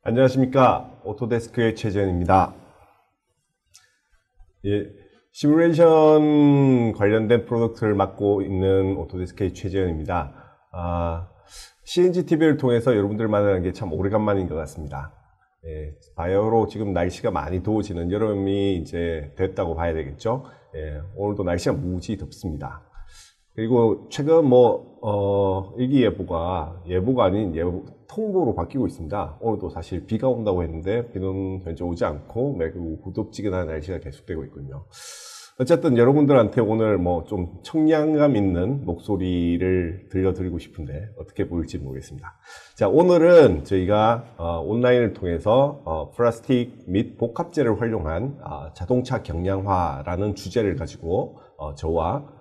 안녕하십니까. 오토데스크의 최재현입니다. 예, 시뮬레이션 관련된 프로덕트를 맡고 있는 오토데스크의 최재현입니다. CNG TV를 통해서 여러분들 만나는 게 참 오래간만인 것 같습니다. 예, 바이오로 지금 날씨가 많이 더워지는 여름이 이제 됐다고 봐야 되겠죠. 예, 오늘도 날씨가 무지 덥습니다. 그리고 최근 일기예보가 예보가 아닌 통보로 바뀌고 있습니다. 오늘도 사실 비가 온다고 했는데 비는 현재 오지 않고 매우 후덥지근한 날씨가 계속되고 있군요. 어쨌든 여러분들한테 오늘 좀 청량감 있는 목소리를 들려드리고 싶은데 어떻게 보일지 모르겠습니다. 자, 오늘은 저희가 온라인을 통해서 플라스틱 및 복합재를 활용한 자동차 경량화라는 주제를 가지고 저와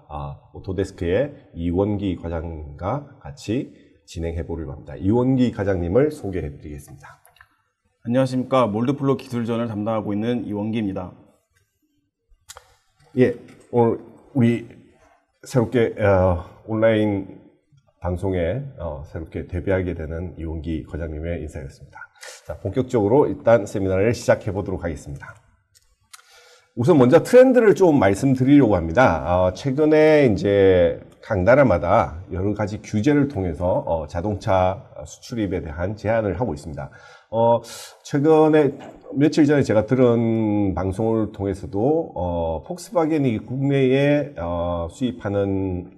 오토데스크의 이원기 과장과 같이 진행해 보려고 합니다. 이원기 과장님을 소개해 드리겠습니다. 안녕하십니까. 몰드플로 기술전을 담당하고 있는 이원기입니다. 예, 오늘 우리 새롭게 온라인 방송에 새롭게 데뷔하게 되는 이원기 과장님의 인사였습니다. 자, 본격적으로 일단 세미나를 시작해 보도록 하겠습니다. 우선 먼저 트렌드를 좀 말씀드리려고 합니다. 최근에 이제 각 나라마다 여러 가지 규제를 통해서 자동차 수출입에 대한 제한을 하고 있습니다. 최근에 며칠 전에 제가 들은 방송을 통해서도 폭스바겐이 국내에 수입한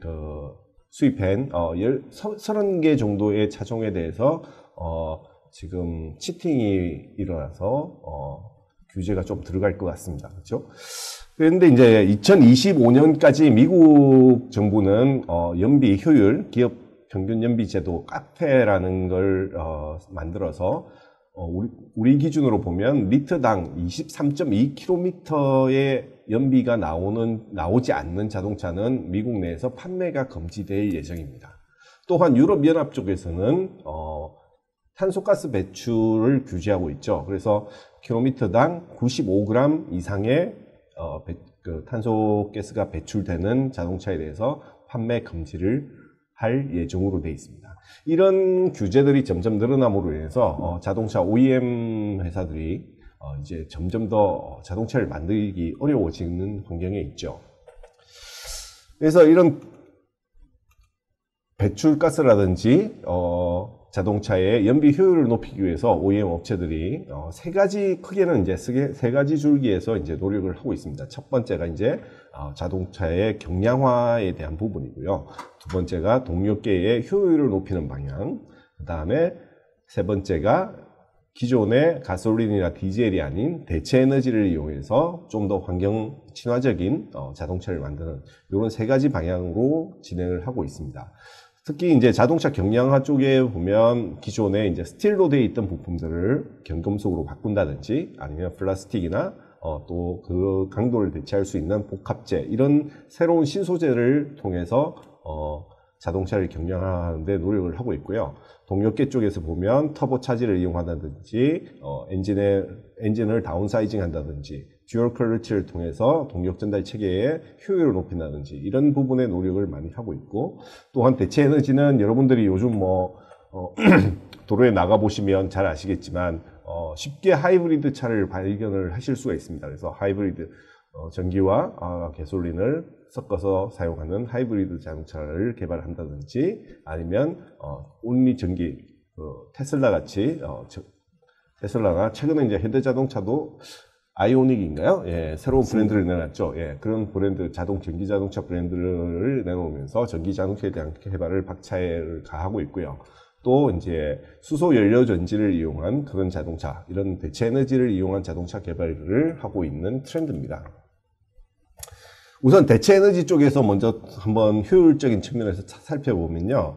수입한 30개 정도의 차종에 대해서 지금 치팅이 일어나서 규제가 좀 들어갈 것 같습니다. 그렇죠? 그런데 이제 2025년까지 미국 정부는 연비 효율, 기업 평균 연비 제도 카페라는 걸 만들어서 우리 기준으로 보면 리터당 23.2km의 연비가 나오지 않는 자동차는 미국 내에서 판매가 금지될 예정입니다. 또한 유럽연합 쪽에서는 탄소가스 배출을 규제하고 있죠. 그래서 킬로미터당 95g 이상의 탄소가스가 배출되는 자동차에 대해서 판매 금지를 할 예정으로 되어 있습니다. 이런 규제들이 점점 늘어남으로 인해서 자동차 OEM 회사들이 이제 점점 더 자동차를 만들기 어려워지는 환경에 있죠. 그래서 이런 배출가스라든지 자동차의 연비 효율을 높이기 위해서 OEM 업체들이 크게는 이제 세 가지 줄기에서 이제 노력을 하고 있습니다. 첫 번째가 이제 자동차의 경량화에 대한 부분이고요. 두 번째가 동력계의 효율을 높이는 방향. 그 다음에 세 번째가 기존의 가솔린이나 디젤이 아닌 대체 에너지를 이용해서 좀 더 환경 친화적인 자동차를 만드는 이런 세 가지 방향으로 진행을 하고 있습니다. 특히 이제 자동차 경량화 쪽에 보면 기존에 이제 스틸로 되어 있던 부품들을 견금속으로 바꾼다든지 아니면 플라스틱이나 또 그 강도를 대체할 수 있는 복합재 이런 새로운 신소재를 통해서 자동차를 경량화하는 데 노력을 하고 있고요. 동력계 쪽에서 보면 터보 차지를 이용한다든지 엔진을 다운사이징 한다든지 듀얼 클러치를 통해서 동력 전달 체계의 효율을 높인다든지 이런 부분에 노력을 많이 하고 있고, 또한 대체 에너지는 여러분들이 요즘 도로에 나가 보시면 잘 아시겠지만 쉽게 하이브리드 차를 발견을 하실 수가 있습니다. 그래서 하이브리드 전기와 가솔린을 섞어서 사용하는 하이브리드 자동차를 개발한다든지 아니면 온리 전기 테슬라 같이 테슬라가 최근에 이제 현대자동차도 아이오닉인가요? 예, 새로운 브랜드를 내놨죠. 예, 그런 브랜드 전기 자동차 브랜드를 내놓으면서 전기 자동차에 대한 개발을 박차를 가하고 있고요. 또 이제 수소 연료 전지를 이용한 그런 자동차, 이런 대체 에너지를 이용한 자동차 개발을 하고 있는 트렌드입니다. 우선 대체 에너지 쪽에서 먼저 한번 효율적인 측면에서 살펴보면요.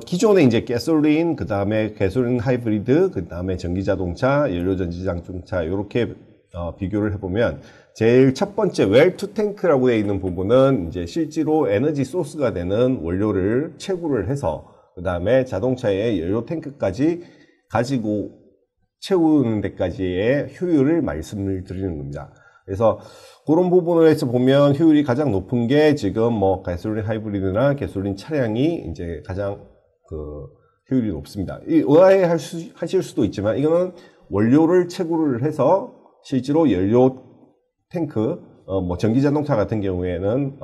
기존에 이제 가솔린, 그 다음에 가솔린 하이브리드, 그 다음에 전기 자동차, 연료 전지 자동차, 이렇게 비교를 해보면 제일 첫 번째 웰 투 탱크라고 되어 있는 부분은 이제 실제로 에너지 소스가 되는 원료를 채굴을 해서 그 다음에 자동차의 연료 탱크까지 가지고 채우는 데까지의 효율을 말씀을 드리는 겁니다. 그래서 그런 부분에서 보면 효율이 가장 높은 게 지금 가솔린 하이브리드나 가솔린 차량이 이제 가장 효율이 높습니다. 의아해 하실 수도 있지만 이거는 원료를 채굴을 해서 실제로 연료 탱크, 뭐 전기 자동차 같은 경우에는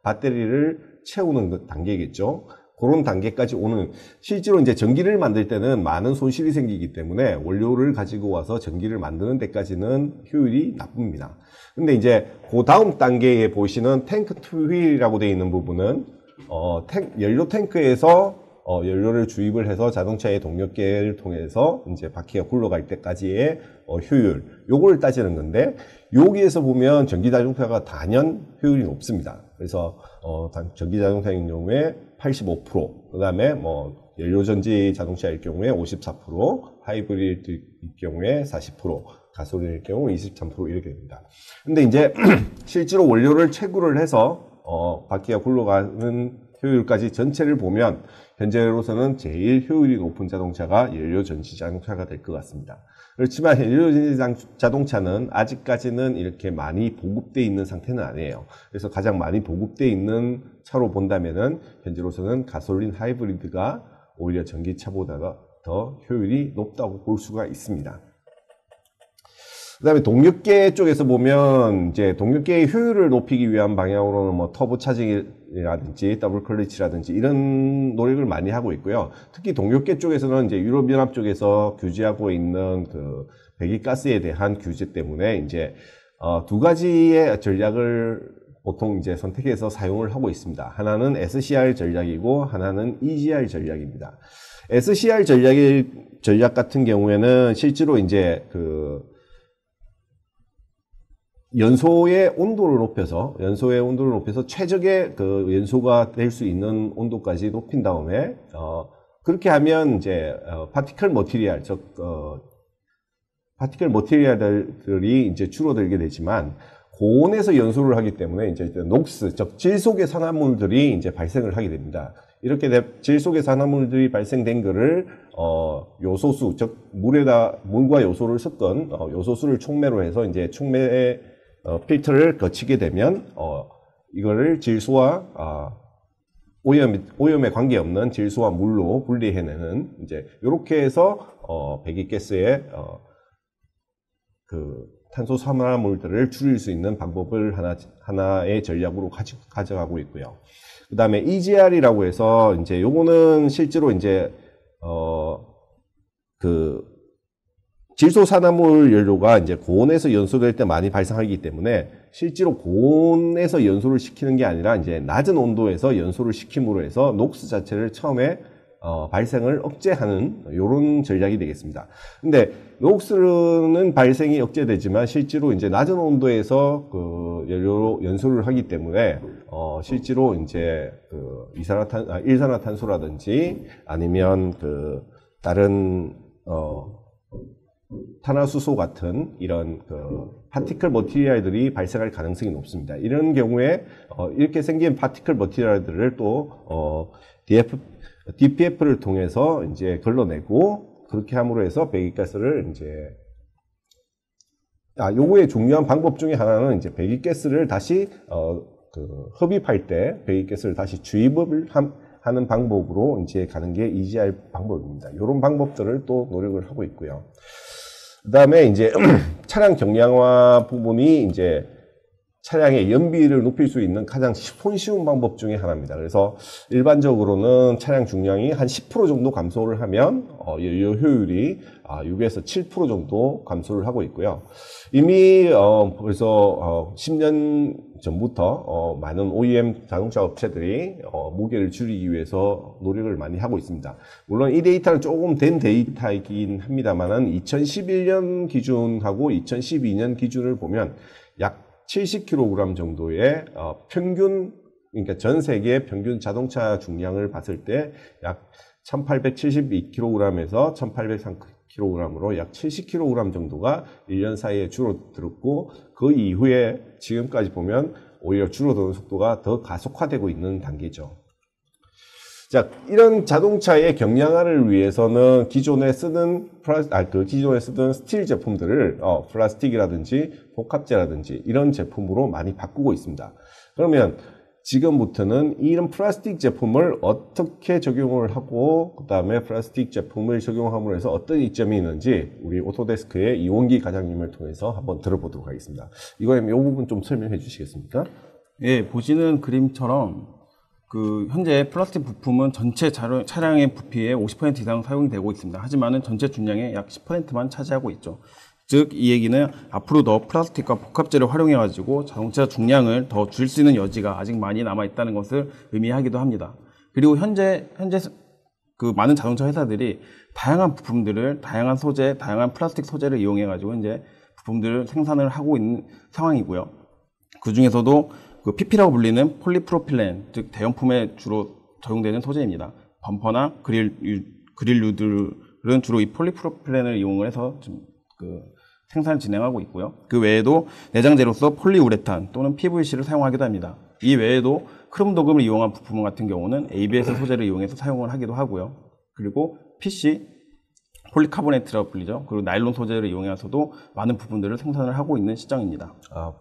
배터리를 채우는 그 단계겠죠. 그런 단계까지 오는, 실제로 이제 전기를 만들 때는 많은 손실이 생기기 때문에 원료를 가지고 와서 전기를 만드는 데까지는 효율이 나쁩니다. 근데 이제 그 다음 단계에 보시는 탱크 투 휠이라고 되어 있는 부분은 연료 탱크에서 연료를 주입을 해서 자동차의 동력계를 통해서 이제 바퀴가 굴러갈 때까지의 효율, 요걸 따지는 건데, 여기에서 보면 전기 자동차가 단연 효율이 높습니다. 그래서 전기 자동차인 경우에 85%, 그 다음에 뭐 연료전지 자동차일 경우에 54%, 하이브리드일 경우에 40%, 가솔린일 경우 23% 이렇게 됩니다. 근데 이제 실제로 원료를 채굴을 해서 바퀴가 굴러가는 효율까지 전체를 보면 현재로서는 제일 효율이 높은 자동차가 연료전지 자동차가 될 것 같습니다. 그렇지만 연료전지 자동차는 아직까지는 이렇게 많이 보급되어 있는 상태는 아니에요. 그래서 가장 많이 보급되어 있는 차로 본다면은 현재로서는 가솔린 하이브리드가 오히려 전기차보다 더 효율이 높다고 볼 수가 있습니다. 그 다음에 동력계 쪽에서 보면 이제 동력계의 효율을 높이기 위한 방향으로는 뭐 터보 차징이라든지 더블 클러치라든지 이런 노력을 많이 하고 있고요. 특히 동력계 쪽에서는 이제 유럽연합 쪽에서 규제하고 있는 그 배기가스에 대한 규제 때문에 이제 두 가지의 전략을 보통 이제 선택해서 사용을 하고 있습니다. 하나는 SCR 전략이고 하나는 EGR 전략입니다. SCR 전략 같은 경우에는 실제로 이제 그 연소의 온도를 높여서 최적의 그 연소가 될 수 있는 온도까지 높인 다음에 그렇게 하면 이제 파티클 머티리얼들이 이제 줄어들게 되지만 고온에서 연소를 하기 때문에 이제 녹스, 즉 질속의 산화물들이 이제 발생을 하게 됩니다. 이렇게 질속의 산화물들이 발생된 거를 요소수, 즉 물과 요소를 섞은 요소수를 촉매로 해서 이제 촉매 필터를 거치게 되면 이거를 질소와 오염에 관계없는 질소와 물로 분리해내는 이제 이렇게 해서 배기가스의 그 탄소 산화물들을 줄일 수 있는 방법을 하나의 전략으로 가져가고 있고요. 그 다음에 EGR이라고 해서 이제 요거는 실제로 이제 그 질소 산화물 연료가 이제 고온에서 연소될 때 많이 발생하기 때문에 실제로 고온에서 연소를 시키는 게 아니라 이제 낮은 온도에서 연소를 시킴으로 해서 녹스 자체를 처음에 발생을 억제하는 이런 전략이 되겠습니다. 근데 녹스는 발생이 억제되지만 실제로 이제 낮은 온도에서 그 연료로 연소를 하기 때문에 실제로 이제 그 일산화탄소라든지 아니면 그 다른 탄화수소 같은 이런 그 파티클 머티리얼들이 발생할 가능성이 높습니다. 이런 경우에 이렇게 생긴 파티클 머티리얼들을 또 DPF를 통해서 이제 걸러내고 그렇게 함으로 해서 배기가스를 이제 요거의 중요한 방법 중에 하나는 이제 배기가스를 다시 그 흡입할 때 배기가스를 다시 주입을 하는 방법으로 이제 가는 게 EGR 방법입니다. 이런 방법들을 또 노력을 하고 있고요. 그 다음에 이제 차량 경량화 부분이 이제 차량의 연비를 높일 수 있는 가장 손쉬운 방법 중에 하나입니다. 그래서 일반적으로는 차량 중량이 한 10% 정도 감소를 하면 연료 효율이 6에서 7% 정도 감소를 하고 있고요. 이미 벌써 10년 전부터 많은 OEM 자동차 업체들이 무게를 줄이기 위해서 노력을 많이 하고 있습니다. 물론 이 데이터는 조금 된 데이터이긴 합니다만은 2011년 기준하고 2012년 기준을 보면 약 70kg 정도의 평균, 그러니까 전 세계 평균 자동차 중량을 봤을 때 약 1872kg에서 1803kg으로 약 70kg 정도가 1년 사이에 줄어들었고 그 이후에 지금까지 보면 오히려 줄어드는 속도가 더 가속화되고 있는 단계죠. 자, 이런 자동차의 경량화를 위해서는 기존에 쓰던 스틸 제품들을 플라스틱이라든지 복합재라든지 이런 제품으로 많이 바꾸고 있습니다. 그러면 지금부터는 이런 플라스틱 제품을 어떻게 적용을 하고 그다음에 플라스틱 제품을 적용함으로 해서 어떤 이점이 있는지 우리 오토데스크의 이원기 과장님을 통해서 한번 들어보도록 하겠습니다. 이거는 이 부분 좀 설명해 주시겠습니까? 예, 보시는 그림처럼 현재 플라스틱 부품은 전체 차량의 부피의 50% 이상 사용이 되고 있습니다. 하지만은 전체 중량의 약 10%만 차지하고 있죠. 즉, 이 얘기는 앞으로 더 플라스틱과 복합재를 활용해가지고 자동차 중량을 더 줄일 수 있는 여지가 아직 많이 남아있다는 것을 의미하기도 합니다. 그리고 현재 많은 자동차 회사들이 다양한 부품들을, 다양한 소재, 다양한 플라스틱 소재를 이용해가지고 이제 부품들을 생산을 하고 있는 상황이고요. 그 중에서도 PP라고 불리는 폴리프로필렌, 즉 대형품에 주로 적용되는 소재입니다. 범퍼나 그릴 루들은 주로 이 폴리프로필렌을 이용을 해서 생산을 진행하고 있고요. 그 외에도 내장재로서 폴리우레탄 또는 PVC를 사용하기도 합니다. 이 외에도 크롬 도금을 이용한 부품 같은 경우는 ABS 소재를 이용해서 사용을 하기도 하고요. 그리고 PC, 폴리카보네이트라고 불리죠. 그리고 나일론 소재를 이용해서도 많은 부분들을 생산을 하고 있는 시장입니다.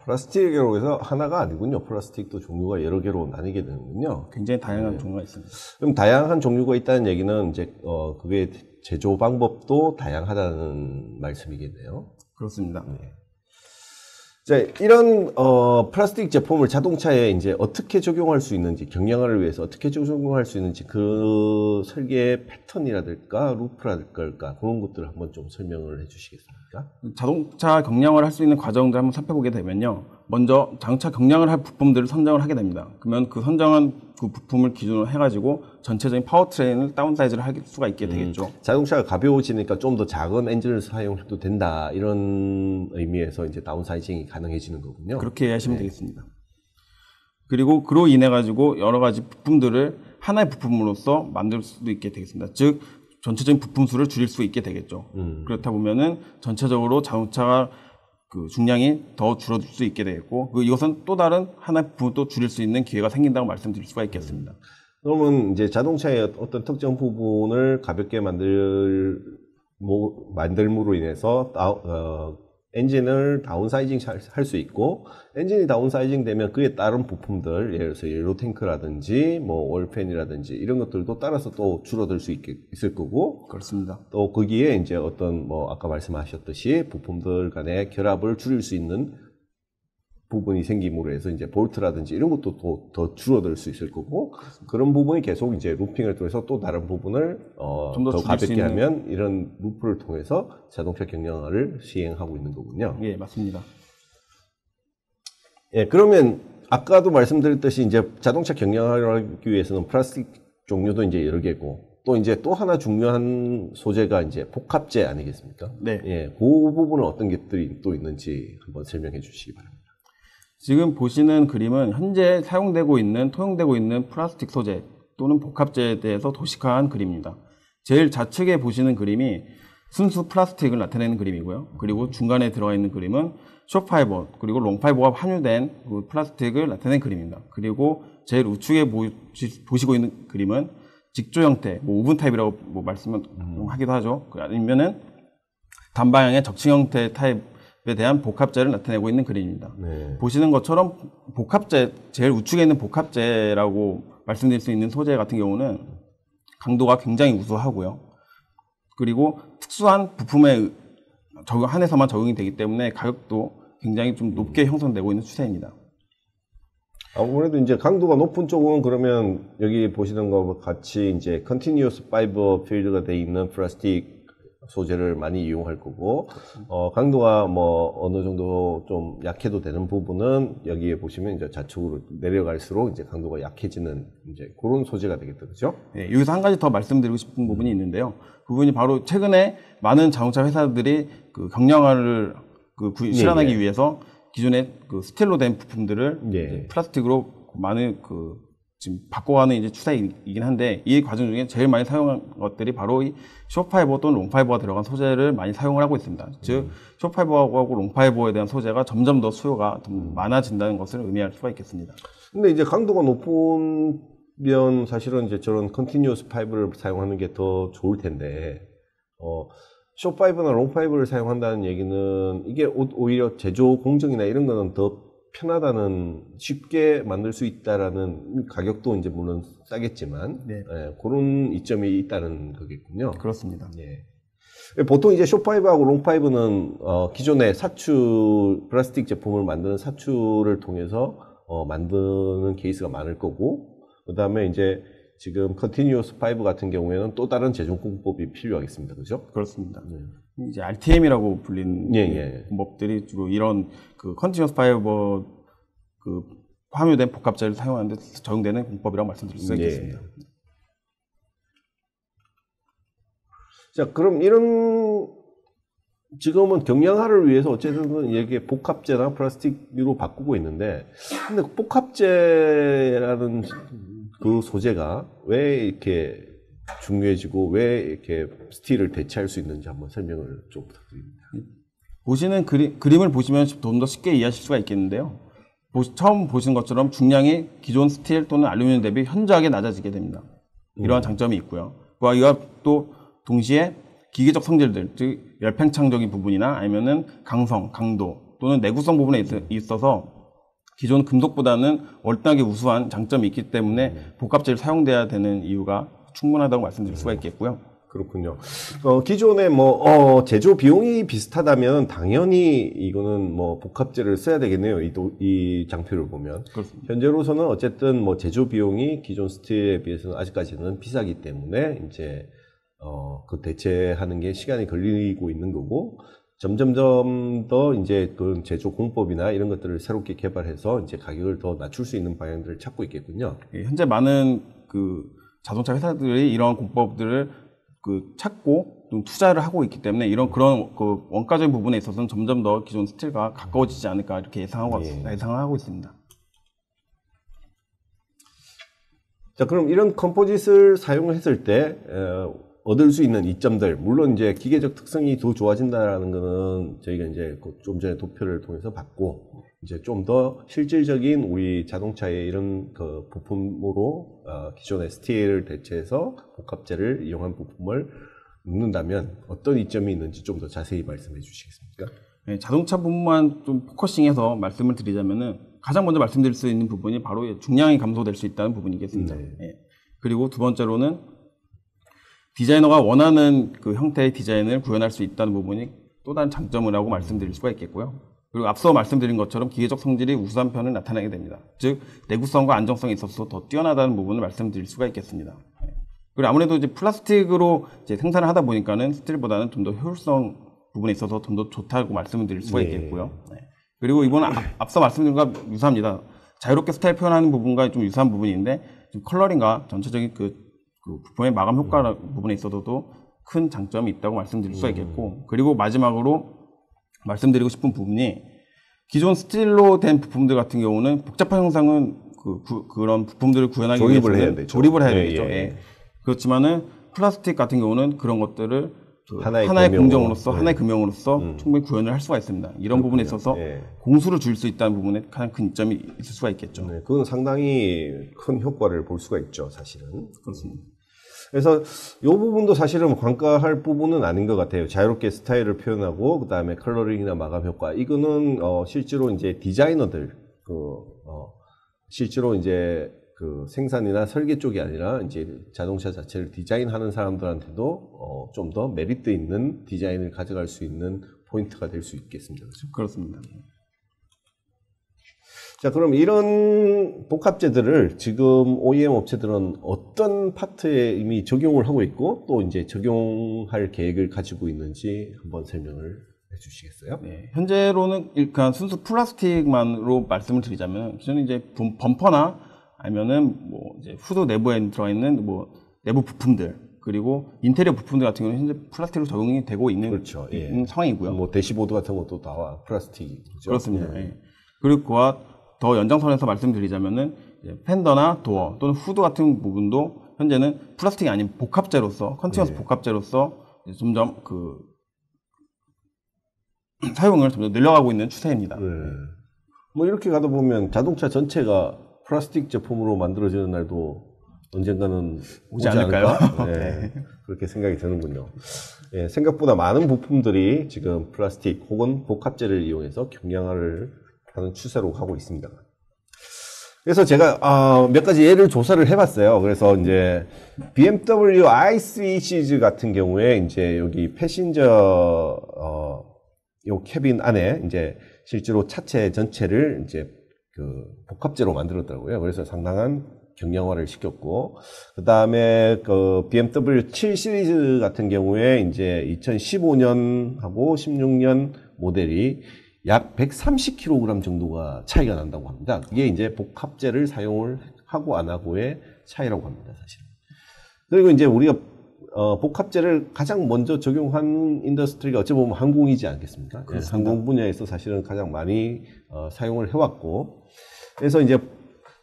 플라스틱으로 해서 하나가 아니군요. 플라스틱도 종류가 여러 개로 나뉘게 되는군요. 굉장히 다양한 종류가 있습니다. 그럼 다양한 종류가 있다는 얘기는 이제 그게 제조 방법도 다양하다는 말씀이겠네요. 그렇습니다. 네. 자, 이런 플라스틱 제품을 자동차에 이제 어떻게 적용할 수 있는지, 경량화를 위해서 어떻게 적용할 수 있는지 그 설계 패턴이라든가 루프라든가 그런 것들을 한번 좀 설명을 해주시겠습니까? 자동차 경량화를 할 수 있는 과정들을 한번 살펴보게 되면요. 먼저 자동차 경량을 할 부품들을 선정을 하게 됩니다. 그러면 그 선정한 그 부품을 기준으로 해가지고 전체적인 파워트레인을 다운사이즈를 할 수가 있게 되겠죠. 자동차가 가벼워지니까 좀 더 작은 엔진을 사용해도 된다, 이런 의미에서 이제 다운사이징이 가능해지는 거군요. 그렇게 이해하시면 되겠습니다. 그리고 그로 인해 가지고 여러 가지 부품들을 하나의 부품으로서 만들 수도 있게 되겠습니다. 즉 전체적인 부품 수를 줄일 수 있게 되겠죠. 그렇다 보면은 전체적으로 자동차가 중량이 더 줄어들 수 있게 되겠고, 이것은 또 다른 하나의 부분을 또 줄일 수 있는 기회가 생긴다고 말씀드릴 수가 있겠습니다. 그러면 이제 자동차의 어떤 특정 부분을 가볍게 만들므로 인해서 엔진을 다운사이징 할 수 있고, 엔진이 다운사이징 되면 그에 따른 부품들, 예를 들어서 연료 탱크라든지 오일팬이라든지 이런 것들도 따라서 또 줄어들 수 있을 거고, 그렇습니다. 또 거기에 이제 어떤 아까 말씀하셨듯이 부품들 간의 결합을 줄일 수 있는 부분이 생김으로 해서 이제 볼트라든지 이런 것도 더 줄어들 수 있을 거고, 그런 부분이 계속 이제 루핑을 통해서 또 다른 부분을 좀 더 가볍게 하면 이런 루프를 통해서 자동차 경량화를 시행하고 있는 거군요. 예, 맞습니다. 예, 그러면 아까도 말씀드렸듯이 이제 자동차 경량화를 하기 위해서는 플라스틱 종류도 이제 여러 개고, 또 이제 또 하나 중요한 소재가 이제 복합재 아니겠습니까? 네. 예, 그 부분은 어떤 것들이 또 있는지 한번 설명해 주시기 바랍니다. 지금 보시는 그림은 현재 사용되고 있는, 통용되고 있는 플라스틱 소재 또는 복합재에 대해서 도식화한 그림입니다. 제일 좌측에 보시는 그림이 순수 플라스틱을 나타내는 그림이고요. 그리고 중간에 들어가 있는 그림은 숏파이버, 그리고 롱파이버가 함유된 그 플라스틱을 나타낸 그림입니다. 그리고 제일 우측에 보시고 있는 그림은 직조 형태, 오븐 타입이라고 말씀하기도 하죠. 아니면은 단방향의 적층 형태 타입에 대한 복합재를 나타내고 있는 그림입니다. 네. 보시는 것처럼 복합재, 제일 우측에 있는 복합재라고 말씀드릴 수 있는 소재 같은 경우는 강도가 굉장히 우수하고요. 그리고 특수한 부품에 한해서만 적용이 되기 때문에 가격도 굉장히 좀 높게 형성되고 있는 추세입니다. 아무래도 이제 강도가 높은 쪽은 그러면 여기 보시는 것 같이 이제 Continuous Fiber Field가 되어 있는 플라스틱 소재를 많이 이용할 거고, 강도가 어느 정도 좀 약해도 되는 부분은 여기에 보시면 이제 좌측으로 내려갈수록 이제 강도가 약해지는 이제 그런 소재가 되겠죠, 그렇죠? 네, 여기서 한 가지 더 말씀드리고 싶은 부분이 있는데요. 그 부분이 바로 최근에 많은 자동차 회사들이 그 경량화를 실현하기 위해서 기존에 스틸로 된 부품들을 이제 플라스틱으로 많은 지금 바꿔가는 이제 추세이긴 한데, 이 과정 중에 제일 많이 사용한 것들이 바로 이 숏파이버 또는 롱파이버가 들어간 소재를 많이 사용을 하고 있습니다. 즉, 숏파이버하고 롱파이버에 대한 소재가 점점 더 수요가 좀 많아진다는 것을 의미할 수가 있겠습니다. 근데 이제 강도가 높으면 사실은 이제 저런 컨티뉴어스 파이브를 사용하는 게 더 좋을 텐데, 숏파이브나 롱파이브를 사용한다는 얘기는 이게 오히려 제조 공정이나 이런 거는 더 편하다는 쉽게 만들 수 있다라는 가격도 이제 물론 싸겠지만 네. 예, 그런 이점이 있다는 거겠군요. 그렇습니다. 예. 보통 이제 숏파이브하고 롱파이브는 기존의 사출 플라스틱 제품을 만드는 사출을 통해서 만드는 케이스가 많을 거고, 그 다음에 이제 지금 컨티뉴어스 파이브 같은 경우에는 또 다른 제조 공법이 필요하겠습니다. 그죠? 그렇습니다. 이제 RTM이라고 불리는 예. 공법들이 주로 이런 그 컨티뉴어스 파이버 그 함유된 복합재를 사용하는 데 적용되는 공법이라고 말씀드릴 수 있겠습니다. 자, 그럼 이런 지금은 경량화를 위해서 어쨌든 이게 복합재나 플라스틱으로 바꾸고 있는데, 근데 복합재라는 그 소재가 왜 이렇게 중요해지고 왜 이렇게 스틸을 대체할 수 있는지 한번 설명을 좀 부탁드립니다. 보시는 그림을 보시면 좀 더 쉽게 이해하실 수가 있겠는데요. 처음 보신 것처럼 중량이 기존 스틸 또는 알루미늄 대비 현저하게 낮아지게 됩니다. 이러한 장점이 있고요. 그와 이와 또 동시에 기계적 성질들, 즉 열팽창적인 부분이나 아니면은 강성, 강도 또는 내구성 부분에 있어서 기존 금속보다는 월등하게 우수한 장점이 있기 때문에 복합재를 사용돼야 되는 이유가 충분하다고 말씀드릴 수가 있겠고요. 그렇군요. 기존에 제조 비용이 비슷하다면 당연히 이거는 복합재를 써야 되겠네요. 이 장표를 보면. 그렇습니다. 현재로서는 어쨌든 제조 비용이 기존 스틸에 비해서는 아직까지는 비싸기 때문에 이제 그 대체하는 게 시간이 걸리고 있는 거고, 점점점 더 이제 그 제조 공법이나 이런 것들을 새롭게 개발해서 이제 가격을 더 낮출 수 있는 방향들을 찾고 있겠군요. 현재 많은 그 자동차 회사들이 이런 공법들을 찾고 좀 투자를 하고 있기 때문에 그런 그 원가적인 부분에 있어서는 점점 더 기존 스틸과 가까워지지 않을까 이렇게 예상하고 있습니다. 자, 그럼 이런 컴포짓을 사용했을 때 얻을 수 있는 이점들, 물론 이제 기계적 특성이 더 좋아진다라는 거는 저희가 이제 좀 전에 도표를 통해서 봤고, 이제 좀 더 실질적인 우리 자동차의 이런 그 부품으로 기존의 스틸을 대체해서 복합재를 이용한 부품을 넣는다면 어떤 이점이 있는지 좀 더 자세히 말씀해 주시겠습니까? 네, 자동차 부분만 좀 포커싱해서 말씀을 드리자면은 가장 먼저 말씀드릴 수 있는 부분이 바로 중량이 감소될 수 있다는 부분이겠습니다. 네. 그리고 두 번째로는 디자이너가 원하는 그 형태의 디자인을 구현할 수 있다는 부분이 또 다른 장점이라고 말씀드릴 수가 있겠고요. 그리고 앞서 말씀드린 것처럼 기계적 성질이 우수한 편을 나타내게 됩니다. 즉 내구성과 안정성에 있어서 더 뛰어나다는 부분을 말씀드릴 수가 있겠습니다. 그리고 아무래도 이제 플라스틱으로 이제 생산을 하다 보니까는 스틸보다는 좀 더 효율성 부분에 있어서 좀 더 좋다고 말씀을 드릴 수가 있겠고요. 그리고 이번 앞서 말씀드린 것과 유사합니다. 자유롭게 스타일 표현하는 부분과 좀 유사한 부분인데 좀 컬러링과 전체적인 그 부품의 마감 효과 부분에 있어서도 큰 장점이 있다고 말씀드릴 수가 있겠고, 그리고 마지막으로 말씀드리고 싶은 부분이 기존 스틸로 된 부품들 같은 경우는 복잡한 형상은 그런 부품들을 구현하기 위해서는 조립을 해야 되겠죠. 그렇지만은 플라스틱 같은 경우는 그런 것들을 하나의 공정으로서 하나의 금형으로서 충분히 구현을 할 수가 있습니다. 이런 부분에 있어서 공수를 줄일 수 있다는 부분에 가장 큰 이점이 있을 수가 있겠죠. 그건 상당히 큰 효과를 볼 수가 있죠, 사실은. 그렇습니다. 그래서 이 부분도 사실은 관과할 부분은 아닌 것 같아요. 자유롭게 스타일을 표현하고 그 다음에 컬러링이나 마감 효과, 이거는 실제로 이제 디자이너들 실제로 이제 그 생산이나 설계 쪽이 아니라 이제 자동차 자체를 디자인하는 사람들한테도 좀 더 메리트 있는 디자인을 가져갈 수 있는 포인트가 될 수 있겠습니다. 그렇죠? 그렇습니다. 자, 그럼 이런 복합재들을 지금 OEM 업체들은 어떤 파트에 이미 적용을 하고 있고 또 이제 적용할 계획을 가지고 있는지 한번 설명을 해주시겠어요? 네, 현재로는 그냥 순수 플라스틱만으로 말씀을 드리자면 기존에 이제 범퍼나 아니면은 뭐 이제 후드 내부에 들어있는 뭐 내부 부품들 그리고 인테리어 부품들 같은 경우는 현재 플라스틱으로 적용이 되고 있는, 그렇죠. 있는 상황이고요. 뭐 대시보드 같은 것도 다 플라스틱이죠. 그렇습니다. 예. 그리고 그와 더 연장선에서 말씀드리자면은 팬더나 도어 또는 후드 같은 부분도 현재는 플라스틱이 아닌 복합재로서 컨티뉴어스 복합재로서 점점 그 사용을 점점 늘려가고 있는 추세입니다. 뭐 이렇게 가다 보면 자동차 전체가 플라스틱 제품으로 만들어지는 날도 언젠가는 오지 않을까요? 네. 그렇게 생각이 드는군요. 예, 생각보다 많은 부품들이 지금 플라스틱 혹은 복합재를 이용해서 경량화를 하는 추세로 가고 있습니다. 그래서 제가 몇 가지 예를 조사를 해봤어요. 그래서 이제 BMW i3 시리즈 같은 경우에 이제 여기 패신저 요 캐빈 안에 이제 실제로 차체 전체를 이제 그 복합재로 만들었더라고요. 그래서 상당한 경량화를 시켰고, 그 다음에 그 BMW 7 시리즈 같은 경우에 이제 2015년하고 16년 모델이 약 130kg 정도가 차이가 난다고 합니다. 그게 이제 복합재를 사용을 하고 안 하고의 차이라고 합니다, 사실은. 그리고 이제 우리가 복합재를 가장 먼저 적용한 인더스트리가 어찌 보면 항공이지 않겠습니까? 네, 항공 분야에서 사실은 가장 많이 사용을 해왔고, 그래서 이제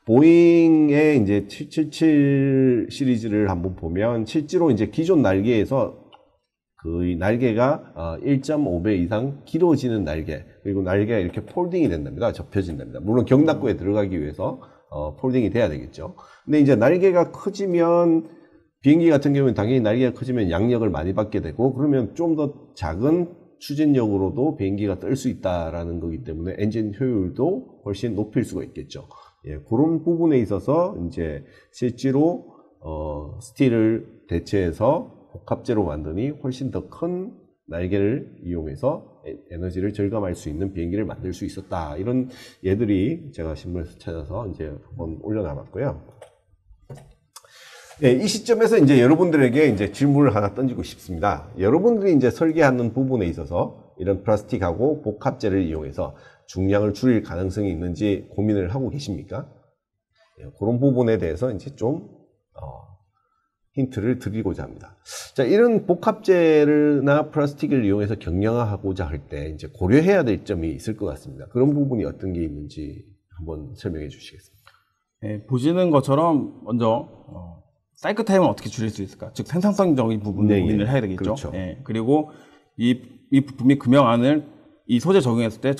보잉의 이제 777 시리즈를 한번 보면 실제로 이제 기존 날개에서 그 날개가 1.5배 이상 길어지는 날개, 그리고 날개가 이렇게 폴딩이 된답니다. 접혀진답니다. 물론 경납고에 들어가기 위해서 폴딩이 돼야 되겠죠. 근데 이제 날개가 커지면 비행기 같은 경우는 당연히 날개가 커지면 양력을 많이 받게 되고, 그러면 좀 더 작은 추진력으로도 비행기가 뜰 수 있다라는 거기 때문에 엔진 효율도 훨씬 높일 수가 있겠죠. 예, 그런 부분에 있어서 이제 실제로 스틸을 대체해서 복합재로 만드니 훨씬 더 큰 날개를 이용해서 에너지를 절감할 수 있는 비행기를 만들 수 있었다. 이런 예들이 제가 신문에서 찾아서 이제 한번 올려놔봤고요. 네, 이 시점에서 이제 여러분들에게 이제 질문을 하나 던지고 싶습니다. 여러분들이 이제 설계하는 부분에 있어서 이런 플라스틱하고 복합재를 이용해서 중량을 줄일 가능성이 있는지 고민을 하고 계십니까? 네, 그런 부분에 대해서 이제 좀 힌트를 드리고자 합니다. 자, 이런 복합재나 플라스틱을 이용해서 경량화하고자 할 때 이제 고려해야 될 점이 있을 것 같습니다. 그런 부분이 어떤 게 있는지 한번 설명해 주시겠습니까? 네, 보시는 것처럼 먼저 사이클 타임은 어떻게 줄일 수 있을까? 즉 생산성적인 부분을 고민을 해야 되겠죠. 그렇죠. 네, 그리고 이 부품이 금형안을 이 소재 적용했을 때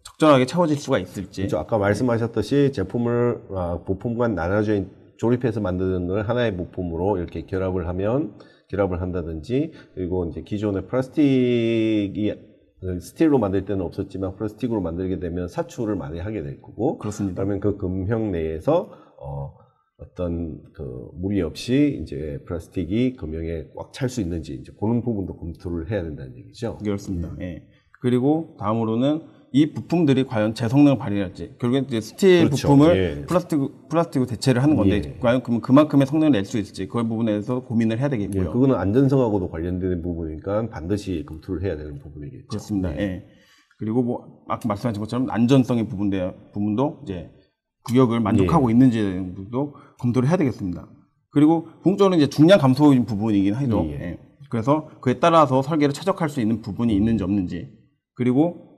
적절하게 채워질 수가 있을지. 그렇죠. 아까 말씀하셨듯이 제품을 부품과 나눠져 조립해서 만드는 걸 하나의 부품으로 이렇게 결합을 한다든지, 그리고 이제 기존의 플라스틱이 스틸로 만들 때는 없었지만 플라스틱으로 만들게 되면 사출을 많이 하게 될 거고, 그렇습니다. 그러면 그 금형 내에서 어떤 그 무리 없이 이제 플라스틱이 금형에 꽉 찰 수 있는지 이제 그런 부분도 검토를 해야 된다는 얘기죠. 그렇습니다. 예. 그리고 다음으로는 이 부품들이 과연 제 성능을 발휘할지, 결국엔 이제 스틸 그렇죠. 부품을 예. 플라스틱으로 대체를 하는 건데 예. 과연 그만큼의 성능을 낼 수 있을지 그걸 부분에 대해서 고민을 해야 되겠고요. 예, 그거는 안전성하고도 관련되는 부분이니까 반드시 검토를 해야 되는 부분이겠죠. 그렇습니다. 예. 그리고 뭐 아까 말씀하신 것처럼 안전성의 부분도 이제 규격을 만족하고 있는지에 부분도 검토를 해야 되겠습니다. 그리고 궁극적으로 이제 중량 감소 부분이긴 하죠. 예. 그래서 그에 따라서 설계를 최적화할 수 있는 부분이 있는지 없는지, 그리고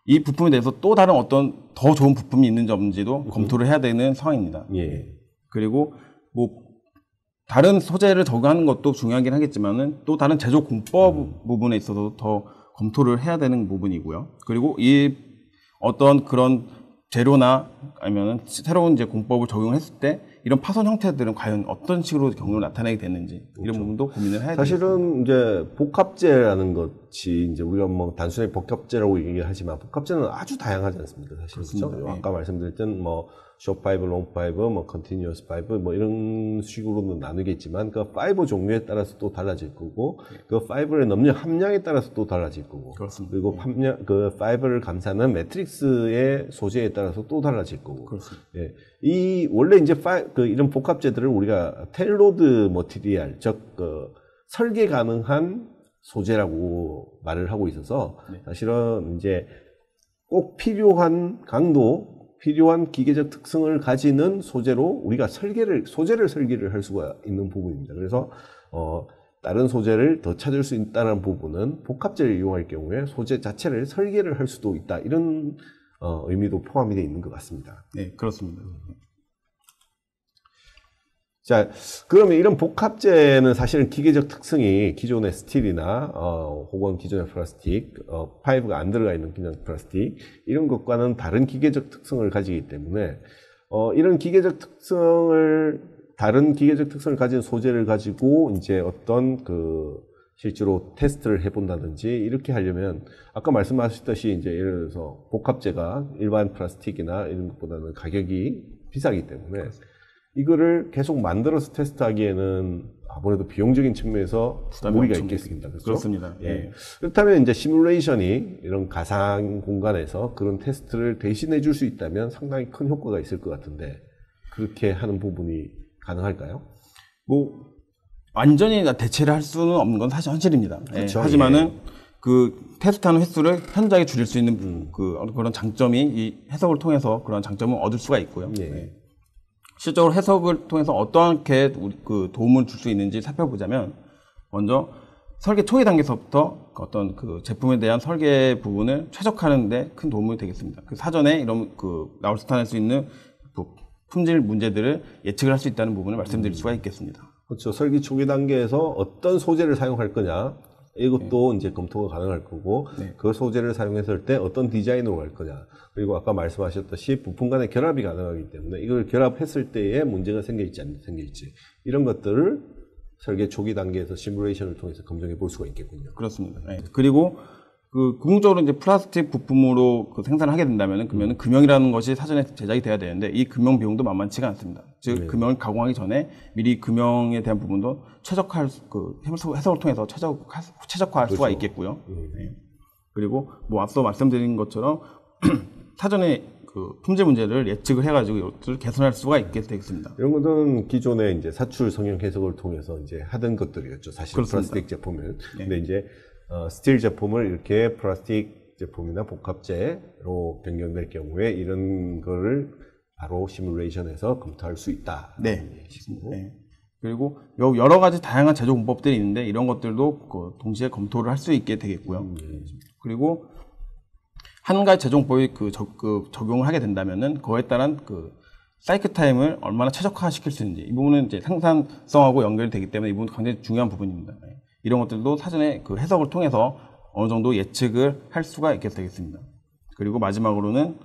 이 부품에 대해서 또 다른 어떤 더 좋은 부품이 있는지 없는지도 검토를 해야 되는 상황입니다. 예. 그리고 뭐 다른 소재를 적용하는 것도 중요하긴 하겠지만은 또 다른 제조 공법 부분에 있어서 더 검토를 해야 되는 부분이고요. 그리고 이 어떤 그런 재료나 아니면 새로운 이제 공법을 적용했을 때 이런 파손 형태들은 과연 어떤 식으로 경로를 나타내게 되는지, 그렇죠. 이런 부분도 고민을 해야 돼요. 사실은 이제 복합재라는 것이 이제 우리가 뭐 단순히 복합재라고 얘기하지만 복합재는 아주 다양하지 않습니까? 사실 그렇죠? 네. 아까 말씀드렸던 뭐 숏 파이브, 롱 파이브, 뭐 컨티뉴어스 파이브 뭐 이런 식으로는 나누겠지만 그 파이브 종류에 따라서 또 달라질 거고 그 파이브의 넘력 함량에 따라서 또 달라질 거고, 그렇습니다. 그리고 그 파이브를 감싸는 매트릭스의 소재에 따라서 또 달라질 거고. 그렇습니다. 예. 이 원래 이제 이런 복합재들을 우리가 텔로드 머티리얼, 즉 설계 가능한 소재라고 말을 하고 있어서 사실은 이제 꼭 필요한 강도, 필요한 기계적 특성을 가지는 소재로 우리가 소재를 설계를 할 수가 있는 부분입니다. 그래서 다른 소재를 더 찾을 수 있다는 부분은 복합재를 이용할 경우에 소재 자체를 설계를 할 수도 있다, 이런 의미도 포함이 되어 있는 것 같습니다. 네, 그렇습니다. 자, 그러면 이런 복합재는 사실은 기계적 특성이 기존의 스틸이나 혹은 기존의 플라스틱, 파이브가 안 들어가 있는 기존의 플라스틱 이런 것과는 다른 기계적 특성을 가지기 때문에 이런 다른 기계적 특성을 가진 소재를 가지고 이제 어떤 그 실제로 테스트를 해본다든지 이렇게 하려면 아까 말씀하셨듯이 이제 예를 들어서 복합재가 일반 플라스틱이나 이런 것보다는 가격이 비싸기 때문에 이거를 계속 만들어서 테스트하기에는 아무래도 비용적인 측면에서 무리가 있겠습니다. 그렇죠? 그렇습니다. 예. 그렇다면 이제 시뮬레이션이 이런 가상 공간에서 그런 테스트를 대신해 줄 수 있다면 상당히 큰 효과가 있을 것 같은데 그렇게 하는 부분이 가능할까요? 뭐 완전히 대체를 할 수는 없는 건 사실 현실입니다. 그렇죠. 하지만은 그 테스트하는 횟수를 현저하게 줄일 수 있는 그런 장점이 이 해석을 통해서 그런 장점을 얻을 수가 있고요. 실제로 해석을 통해서 어떠하게 그 도움을 줄 수 있는지 살펴보자면 먼저 설계 초기 단계에서부터 어떤 그 제품에 대한 설계 부분을 최적화하는 데 큰 도움이 되겠습니다. 그 사전에 이런 그 나올 수 있는 품질 문제들을 예측을 할 수 있다는 부분을 말씀드릴 수가 있겠습니다. 그렇죠. 설계 초기 단계에서 어떤 소재를 사용할 거냐 이것도 이제 검토가 가능할 거고 그 소재를 사용했을 때 어떤 디자인으로 갈 거냐 그리고 아까 말씀하셨듯이 부품 간의 결합이 가능하기 때문에 이걸 결합했을 때에 문제가 생길지 안 생길지 이런 것들을 설계 초기 단계에서 시뮬레이션을 통해서 검증해 볼 수가 있겠군요. 그렇습니다. 그리고 그 궁극적으로 이제 플라스틱 부품으로 그 생산을 하게 된다면은 그러면 금형이라는 것이 사전에 제작이 돼야 되는데 이 금형 비용도 만만치가 않습니다. 즉 금형을 가공하기 전에 미리 금형에 대한 부분도 최적화할 그 해석을 통해서 최적화할 수가 있겠고요. 그리고 뭐 앞서 말씀드린 것처럼 사전에 그 품질 문제를 예측을 해가지고 이것들을 개선할 수가 있게 되겠습니다. 이런 것들은 기존의 이제 사출 성형 해석을 통해서 이제 하던 것들이었죠. 사실 그렇습니다. 플라스틱 제품을. 근데 이제 스틸 제품을 이렇게 플라스틱 제품이나 복합재로 변경될 경우에 이런 거를 바로 시뮬레이션에서 검토할 수 있다. 그리고 여러 가지 다양한 제조 공법들이 있는데 이런 것들도 그 동시에 검토를 할 수 있게 되겠고요. 그리고 한 가지 제조 공법이 적용을 하게 된다면은 그거에 따른 그 사이클 타임을 얼마나 최적화시킬 수 있는지 이 부분은 이제 생산성하고 연결이 되기 때문에 이 부분은 굉장히 중요한 부분입니다. 이런 것들도 사전에 그 해석을 통해서 어느 정도 예측을 할 수가 있게 되겠습니다. 그리고 마지막으로는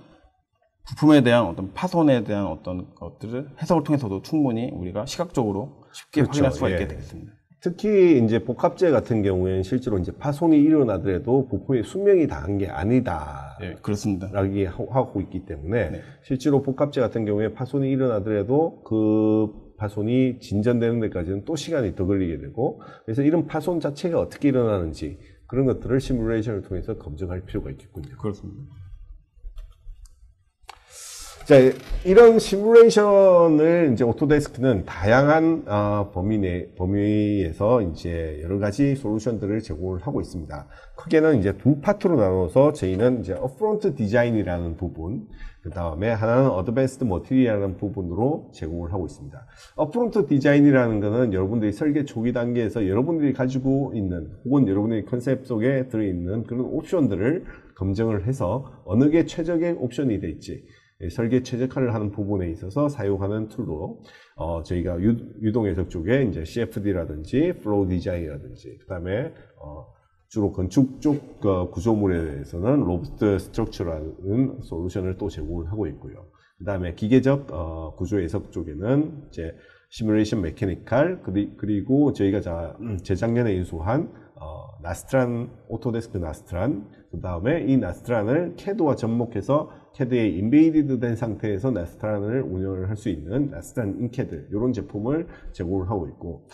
부품에 대한 어떤 파손에 대한 어떤 것들을 해석을 통해서도 충분히 우리가 시각적으로 쉽게 확인할 수가 있게 되겠습니다. 특히 이제 복합재 같은 경우에는 실제로 이제 파손이 일어나더라도 부품의 수명이 다한 게 아니다. 그렇습니다. 라고 하고 있기 때문에 실제로 복합재 같은 경우에 파손이 일어나더라도 그 파손이 진전되는 데까지는 또 시간이 더 걸리게 되고 그래서 이런 파손 자체가 어떻게 일어나는지 그런 것들을 시뮬레이션을 통해서 검증할 필요가 있겠군요. 그렇습니다. 자, 이런 시뮬레이션을 이제 오토데스크는 다양한 범위에서 이제 여러 가지 솔루션들을 제공을 하고 있습니다. 크게는 이제 두 파트로 나눠서 저희는 이제 업프론트 디자인이라는 부분, 그 다음에 하나는 어드밴스드 머티리얼이라는 부분으로 제공을 하고 있습니다. 업프론트 디자인이라는 것은 여러분들이 설계 초기 단계에서 여러분들이 가지고 있는 혹은 여러분들이 컨셉 속에 들어있는 그런 옵션들을 검증을 해서 어느 게 최적의 옵션이 될지 설계 최적화를 하는 부분에 있어서 사용하는 툴로 저희가 유동해석 쪽에 이제 CFD라든지 플로우 디자인이라든지 그 다음에 주로 건축 쪽 구조물에 대해서는 로부스트 스트럭처라는 솔루션을 또 제공을 하고 있고요. 그 다음에 기계적 구조 해석 쪽에는 이제 시뮬레이션 메케니컬 그리고 저희가 재작년에 인수한 나스트란 오토데스크 나스트란 그 다음에 이 나스트란을 CAD와 접목해서 CAD에 인베이디드 된 상태에서 나스트란을 운영을 할 수 있는 나스트란 인캐드 이런 제품을 제공을 하고 있고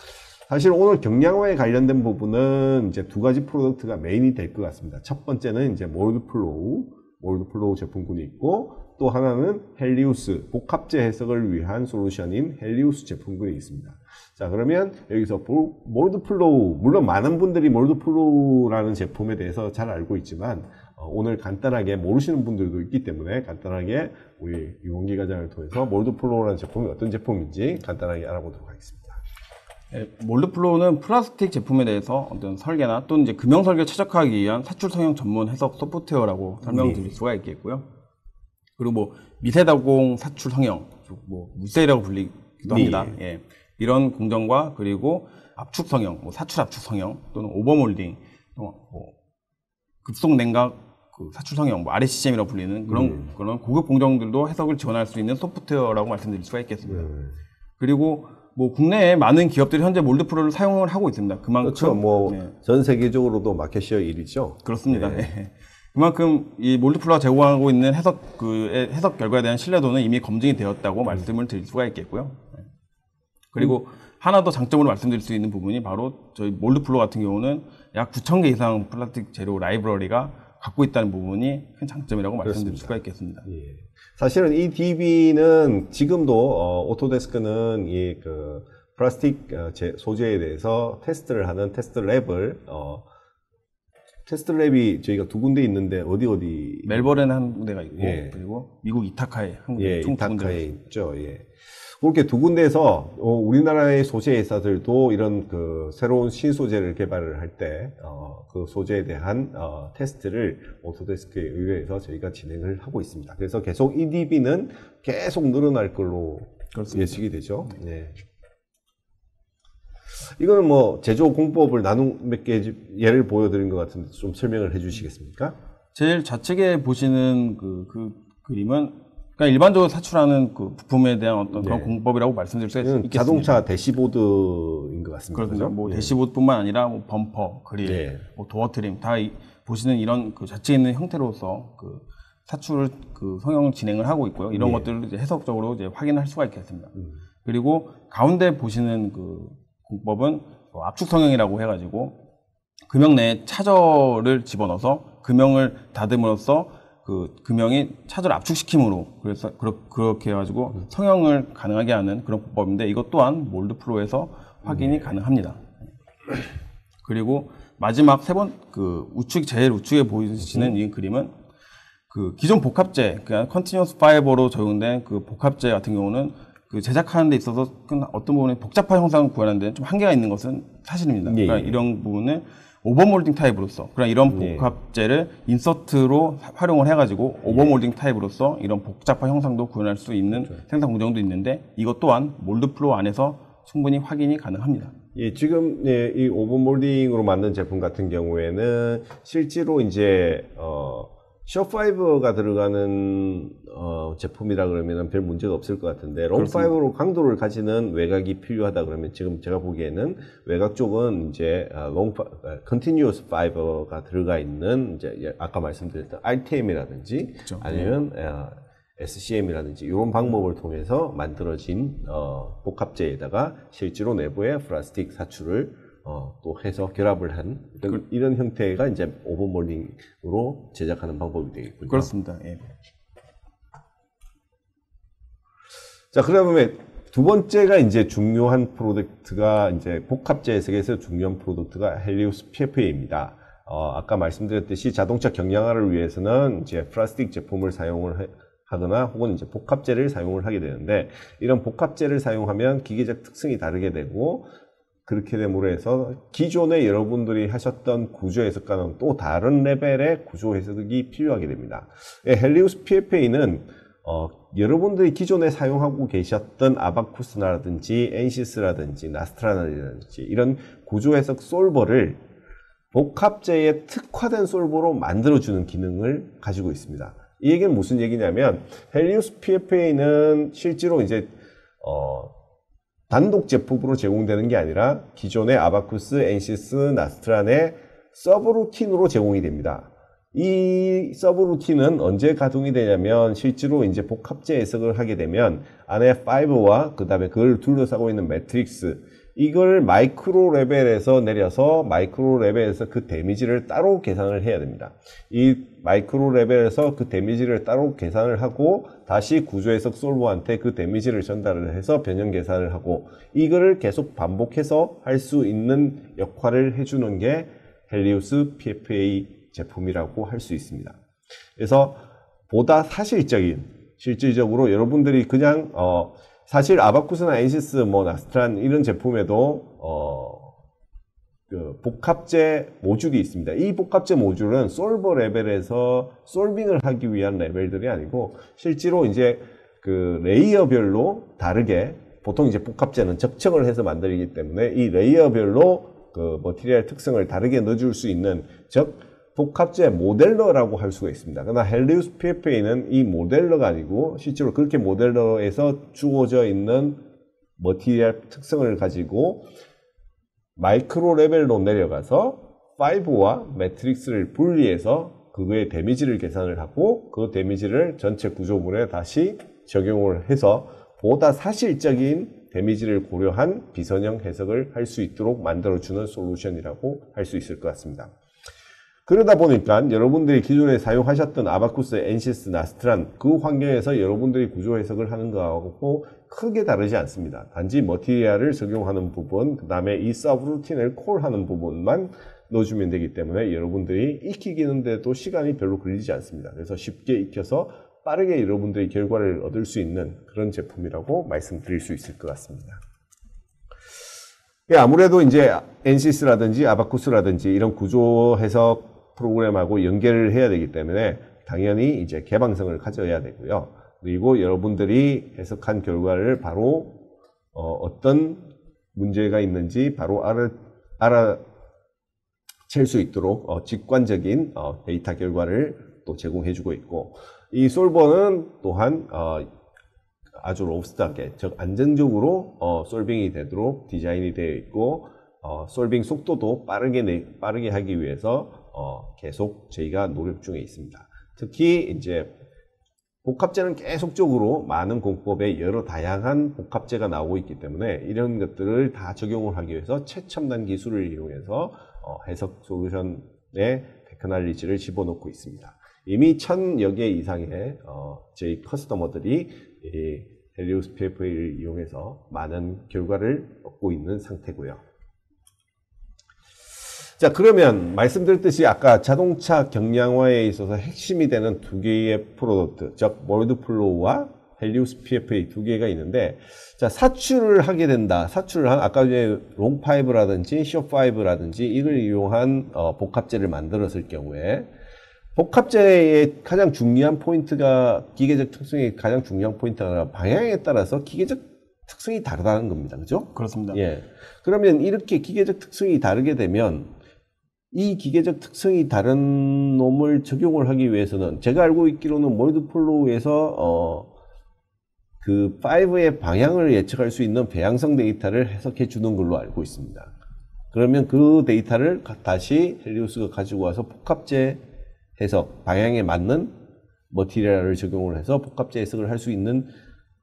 사실 오늘 경량화에 관련된 부분은 이제 두 가지 프로덕트가 메인이 될 것 같습니다. 첫 번째는 이제 몰드 플로우 제품군이 있고 또 하나는 헬리우스 복합재 해석을 위한 솔루션인 헬리우스 제품군이 있습니다. 자, 그러면 여기서 몰드 플로우, 물론 많은 분들이 몰드 플로우라는 제품에 대해서 잘 알고 있지만 오늘 간단하게 모르시는 분들도 있기 때문에 간단하게 우리 유원기 과장을 통해서 몰드 플로우라는 제품이 어떤 제품인지 간단하게 알아보도록 하겠습니다. 몰드 플로우는 플라스틱 제품에 대해서 어떤 설계나 또는 이제 금형 설계 최적화하기 위한 사출 성형 전문 해석 소프트웨어라고 설명드릴 수가 있겠고요. 그리고 뭐 미세다공 사출 성형, 뭐 무세라고 불리기도 합니다. 이런 공정과 그리고 압축 성형, 뭐 사출 압축 성형 또는 오버몰딩, 뭐 급속 냉각 사출 성형, 뭐 RSCM이라고 불리는 그런 고급 공정들도 해석을 지원할 수 있는 소프트웨어라고 말씀드릴 수가 있겠습니다. 그리고 뭐 국내에 많은 기업들이 현재 몰드 프로를 사용을 하고 있습니다. 그만큼 그렇죠. 뭐 네. 전 세계적으로도 마켓시어 1위죠. 그렇습니다. 네. 그만큼 이 몰드 프로가 제공하고 있는 해석 결과에 대한 신뢰도는 이미 검증이 되었다고 말씀을 드릴 수가 있겠고요. 네. 그리고 하나 더 장점으로 말씀드릴 수 있는 부분이 바로 저희 몰드 프로 같은 경우는 약 9,000개 이상 플라스틱 재료 라이브러리가 갖고 있다는 부분이 큰 장점이라고 말씀드릴 수가 있겠습니다. 예. 사실은 이 DB는 지금도 오토데스크는 이 그 플라스틱 소재에 대해서 테스트를 하는 테스트 랩이 저희가 2군데 있는데 어디 멜버른에 한 군데가 있고 예. 그리고 미국 이타카에 한 군데, 총 2군데가 이타카에 있죠. 예. 그렇게 2군데에서 우리나라의 소재 회사들도 이런 그 새로운 신소재를 개발을 할 때 그 소재에 대한 테스트를 오토데스크에 의뢰해서 저희가 진행을 하고 있습니다. 그래서 계속 이 DB는 계속 늘어날 걸로 그렇습니다. 예측이 되죠. 네. 이거는 뭐 제조 공법을 몇 개 예를 보여드린 것 같은데 좀 설명을 해주시겠습니까? 제일 좌측에 보시는 그 그림은 그러니까 일반적으로 사출하는 그 부품에 대한 어떤 그런 공법이라고 말씀드릴 수 있겠습니다. 자동차 대시보드인 것 같습니다. 그렇습니다. 뭐 대시보드뿐만 아니라 뭐 범퍼, 그릴, 뭐 도어 트림 다 보시는 이런 그 좌측에 있는 형태로서 그 사출을 그 성형 진행을 하고 있고요. 이런 것들을 이제 해석적으로 이제 확인할 수가 있겠습니다. 그리고 가운데 보시는 그 공법은 압축 성형이라고 해가지고 금형 내에 차저를 집어넣어서 금형을 닫음으로써 그 금형이 차저를 압축시킴으로 그래서 그렇게 해가지고 성형을 가능하게 하는 그런 공법인데 이것 또한 몰드 프로에서 확인이 가능합니다. 그리고 마지막 그 제일 우측에 보이시는 이 그림은 그 기존 복합재, 그러니까 컨티뉴어스 파이버로 적용된 그 복합재 같은 경우는 그 제작하는 데 있어서 어떤 부분에 복잡한 형상을 구하는 데 좀 한계가 있는 것은 사실입니다. 그러니까 이런 부분을 오버몰딩 타입으로서 이런 복합재를 인서트로 활용을 해가지고 오버몰딩 타입으로서 이런 복잡한 형상도 구현할 수 있는 생산 공정도 있는데 이것 또한 몰드 프로 안에서 충분히 확인이 가능합니다. 예, 지금 이 오버몰딩으로 만든 제품 같은 경우에는 실제로 이제 셔파이버가 들어가는 제품이라 그러면 별 문제가 없을 것 같은데 롱파이버로 강도를 가지는 외곽이 필요하다 그러면 지금 제가 보기에는 외곽 쪽은 이제 컨티뉴어스 파이버가 들어가 있는 이제 아까 말씀드렸던 RTM이라든지 그렇죠. 아니면 SCM이라든지 이런 방법을 통해서 만들어진 복합재에다가 실제로 내부에 플라스틱 사출을 또 해서 결합을 한 이런 형태가 이제 오버몰딩으로 제작하는 방법이 되겠군요. 그렇습니다. 예. 자, 그러면 두 번째가 이제 중요한 프로덕트가 이제 복합재 해석에서 중요한 프로덕트가 헬리우스 PFA입니다. 아까 말씀드렸듯이 자동차 경량화를 위해서는 이제 플라스틱 제품을 사용을 하거나 혹은 이제 복합재를 사용을 하게 되는데 이런 복합재를 사용하면 기계적 특성이 다르게 되고 그렇게 됨으로 해서 기존에 여러분들이 하셨던 구조 해석과는 또 다른 레벨의 구조 해석이 필요하게 됩니다. 헬리우스 PFA는 여러분들이 기존에 사용하고 계셨던 아바쿠스라든지 엔시스라든지 나스트라나라든지 이런 구조 해석 솔버를 복합재에 특화된 솔버로 만들어주는 기능을 가지고 있습니다. 이 얘기는 무슨 얘기냐면 헬리우스 PFA는 실제로 이제 단독 제품으로 제공되는 게 아니라 기존의 아바쿠스, 엔시스, 나스트란의 서브루틴으로 제공이 됩니다. 이 서브루틴은 언제 가동이 되냐면 실제로 이제 복합재 해석을 하게 되면 안에 파이버와 그 다음에 그걸 둘러싸고 있는 매트릭스 이걸 마이크로 레벨에서 내려서 마이크로 레벨에서 그 데미지를 따로 계산을 해야 됩니다. 이 마이크로 레벨에서 그 데미지를 따로 계산을 하고 다시 구조 해석 솔버한테 그 데미지를 전달을 해서 변형 계산을 하고 이거를 계속 반복해서 할 수 있는 역할을 해주는 게 헬리우스 PFA 제품이라고 할 수 있습니다. 그래서 보다 사실적인 실질적으로 여러분들이 그냥 사실 아바쿠스나 엔시스, 나스트란 이런 제품에도 그 복합재 모듈이 있습니다. 이 복합재 모듈은 솔버 레벨에서 솔빙을 하기 위한 레벨들이 아니고 실제로 이제 그 레이어별로 다르게 보통 이제 복합재는 적층을 해서 만들기 때문에 이 레이어별로 그 머티리얼 특성을 다르게 넣어줄 수 있는 즉 복합재 모델러라고 할 수가 있습니다. 그러나 헬리우스 PFA는 이 모델러가 아니고 실제로 그렇게 모델러에서 주어져 있는 머티리얼 특성을 가지고 마이크로 레벨로 내려가서 5와 매트릭스를 분리해서 그거의 데미지를 계산을 하고 그 데미지를 전체 구조물에 다시 적용을 해서 보다 사실적인 데미지를 고려한 비선형 해석을 할 수 있도록 만들어주는 솔루션이라고 할 수 있을 것 같습니다. 그러다 보니까 여러분들이 기존에 사용하셨던 아바쿠스, 엔시스, 나스트란 그 환경에서 여러분들이 구조 해석을 하는 거하고 크게 다르지 않습니다. 단지 머티리얼을 적용하는 부분, 그 다음에 이 서브루틴을 콜하는 부분만 넣어주면 되기 때문에 여러분들이 익히기는데도 시간이 별로 걸리지 않습니다. 그래서 쉽게 익혀서 빠르게 여러분들이 결과를 얻을 수 있는 그런 제품이라고 말씀드릴 수 있을 것 같습니다. 아무래도 이제 엔시스라든지 아바쿠스라든지 이런 구조 해석 프로그램하고 연결을 해야 되기 때문에 당연히 이제 개방성을 가져야 되고요. 그리고 여러분들이 해석한 결과를 바로 어떤 문제가 있는지 바로 알아챌 수 있도록 직관적인 데이터 결과를 또 제공해주고 있고, 이 솔버는 또한 아주 로부스트하게, 즉 안정적으로 솔빙이 되도록 디자인이 되어 있고, 솔빙 속도도 빠르게 하기 위해서 계속 저희가 노력 중에 있습니다. 특히 이제 복합제는 계속적으로 많은 공법에 여러 다양한 복합제가 나오고 있기 때문에 이런 것들을 다 적용을 하기 위해서 최첨단 기술을 이용해서 해석 솔루션에 테크놀로지를 집어넣고 있습니다. 이미 1000여 개 이상의 저희 커스터머들이 이 헬리오스 PFA를 이용해서 많은 결과를 얻고 있는 상태고요. 자, 그러면 말씀드렸듯이 아까 자동차 경량화에 있어서 핵심이 되는 두 개의 프로덕트, 즉 몰드플로우와 헬리오스 PFA 두 개가 있는데, 자, 사출을 하게 된다. 아까 이제 롱5라든지 숏5라든지 이걸 이용한 복합제를 만들었을 경우에 복합제의 가장 중요한 포인트가, 기계적 특성의 가장 중요한 포인트가 방향에 따라서 기계적 특성이 다르다는 겁니다. 그죠? 그렇습니다. 예. 그러면 이렇게 기계적 특성이 다르게 되면 이 기계적 특성이 다른 놈을 적용을 하기 위해서는 제가 알고 있기로는 몰드플로우에서 그 5의 방향을 예측할 수 있는 배양성 데이터를 해석해 주는 걸로 알고 있습니다. 그러면 그 데이터를 다시 헬리오스가 가지고 와서 복합제 해석, 방향에 맞는 머티리얼을 적용을 해서 복합제 해석을 할 수 있는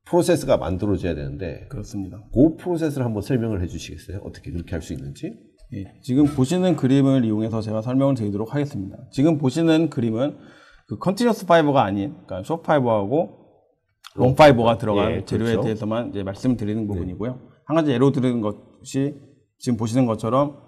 프로세스가 만들어져야 되는데, 그렇습니다. 그 프로세스를 한번 설명을 해 주시겠어요? 어떻게 그렇게 할 수 있는지? 예, 지금 보시는 그림을 이용해서 제가 설명을 드리도록 하겠습니다. 지금 보시는 그림은 그 컨티뉴어스 파이버가 아닌, 그러니까 숏 파이버하고 롱 파이버가 들어간 예, 재료에 그렇죠. 대해서만 이제 말씀을 드리는 부분이고요. 한 가지 예로 드리는 것이 지금 보시는 것처럼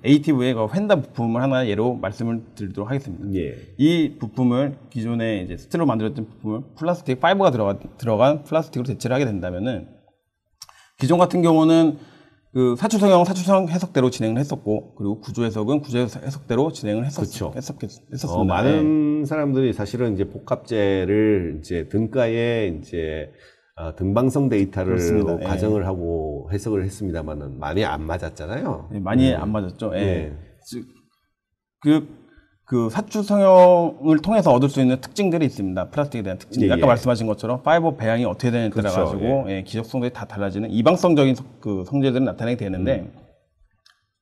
ATV의 그 휀다 부품을 하나 예로 말씀을 드리도록 하겠습니다. 예. 이 부품을 기존에 이제 스틸로 만들었던 부품을 플라스틱 파이버가 들어간 플라스틱으로 대체를 하게 된다면은, 기존 같은 경우는 그 사출성 해석대로 진행을 했었고, 그리고 구조 해석은 구조 해석대로 진행을 했었습니다. 많은 사람들이 사실은 이제 복합제를 이제 등가에 이제 등방성 데이터를 가정을 하고 해석을 했습니다만은 많이 안 맞았잖아요. 네, 많이 안 맞았죠. 예. 예. 즉, 그 사출 성형을 통해서 얻을 수 있는 특징들이 있습니다. 플라스틱에 대한 특징. 아까 말씀하신 것처럼 파이버 배양이 어떻게 되느냐에 따라 가지고 기적성들이 다 달라지는 이방성적인 그 성질들은 나타나게 되는데,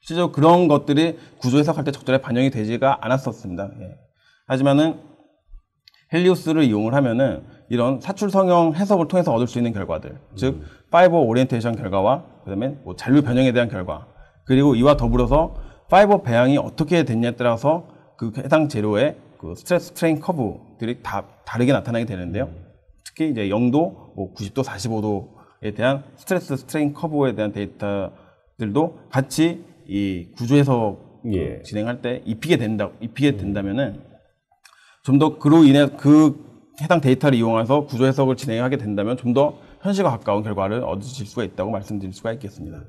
실제로 그런 것들이 구조 해석할 때 적절히 반영이 되지가 않았었습니다. 예. 하지만은 헬리오스를 이용을 하면은 이런 사출 성형 해석을 통해서 얻을 수 있는 결과들, 즉 파이버 오리엔테이션 결과와 그다음에 뭐 잔류 변형에 대한 결과, 그리고 이와 더불어서 파이버 배양이 어떻게 됐냐에 따라서 그 해당 재료의 그 스트레스 스트레인 커브들이 다 다르게 나타나게 되는데요. 특히 이제 0도, 뭐 90도, 45도에 대한 스트레스 스트레인 커브에 대한 데이터들도 같이 이 구조 해석 진행할 때 입히게 된다면은 좀 더 그로 인해 그 해당 데이터를 이용해서 구조 해석을 진행하게 된다면 좀 더 현실과 가까운 결과를 얻으실 수가 있다고 말씀드릴 수가 있겠습니다.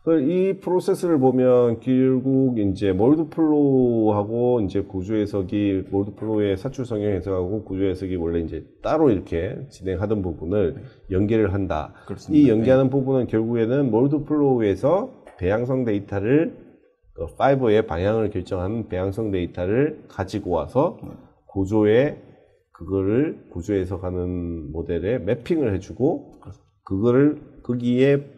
이 프로세스를 보면 결국 이제 몰드플로우하고 이제 구조 해석이, 몰드플로우의 사출 성형 해석하고 구조 해석이 원래 이제 따로 이렇게 진행하던 부분을 연계를 한다. 그렇습니다. 이 연계하는 부분은 결국에는 몰드플로우에서 배양성 데이터를, 파이버의 방향을 결정하는 배양성 데이터를 가지고 와서 구조에 그거를 구조 해석하는 모델에 매핑을 해주고 그거를 거기에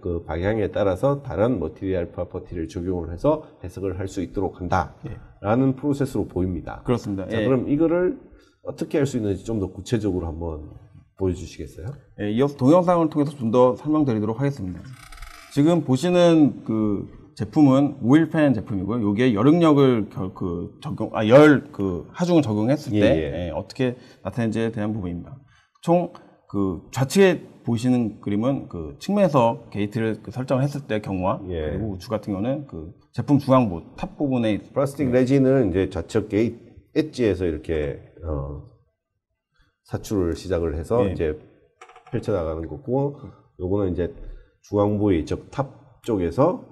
그 방향에 따라서 다른 머티리얼 프로퍼티를 적용을 해서 해석을 할 수 있도록 한다라는 프로세스로 보입니다. 그렇습니다. 자, 그럼 이거를 어떻게 할 수 있는지 좀 더 구체적으로 한번 보여주시겠어요? 이어서 동영상을 통해서 좀 더 설명드리도록 하겠습니다. 지금 보시는 그 제품은 오일팬 제품이고요. 여기에 열응력을 하중을 적용했을 때 어떻게 나타내는지에 대한 부분입니다. 총 그 좌측에 보시는 그림은 그 측면에서 게이트를 설정을 했을 때 경우와 그리고 우측 같은 경우는 그 제품 중앙부 탑 부분에 플라스틱 레진은 이제 좌측 게이트 엣지에서 이렇게 사출을 시작을 해서 이제 펼쳐나가는 거고, 요거는 이제 중앙부의 즉 탑 쪽에서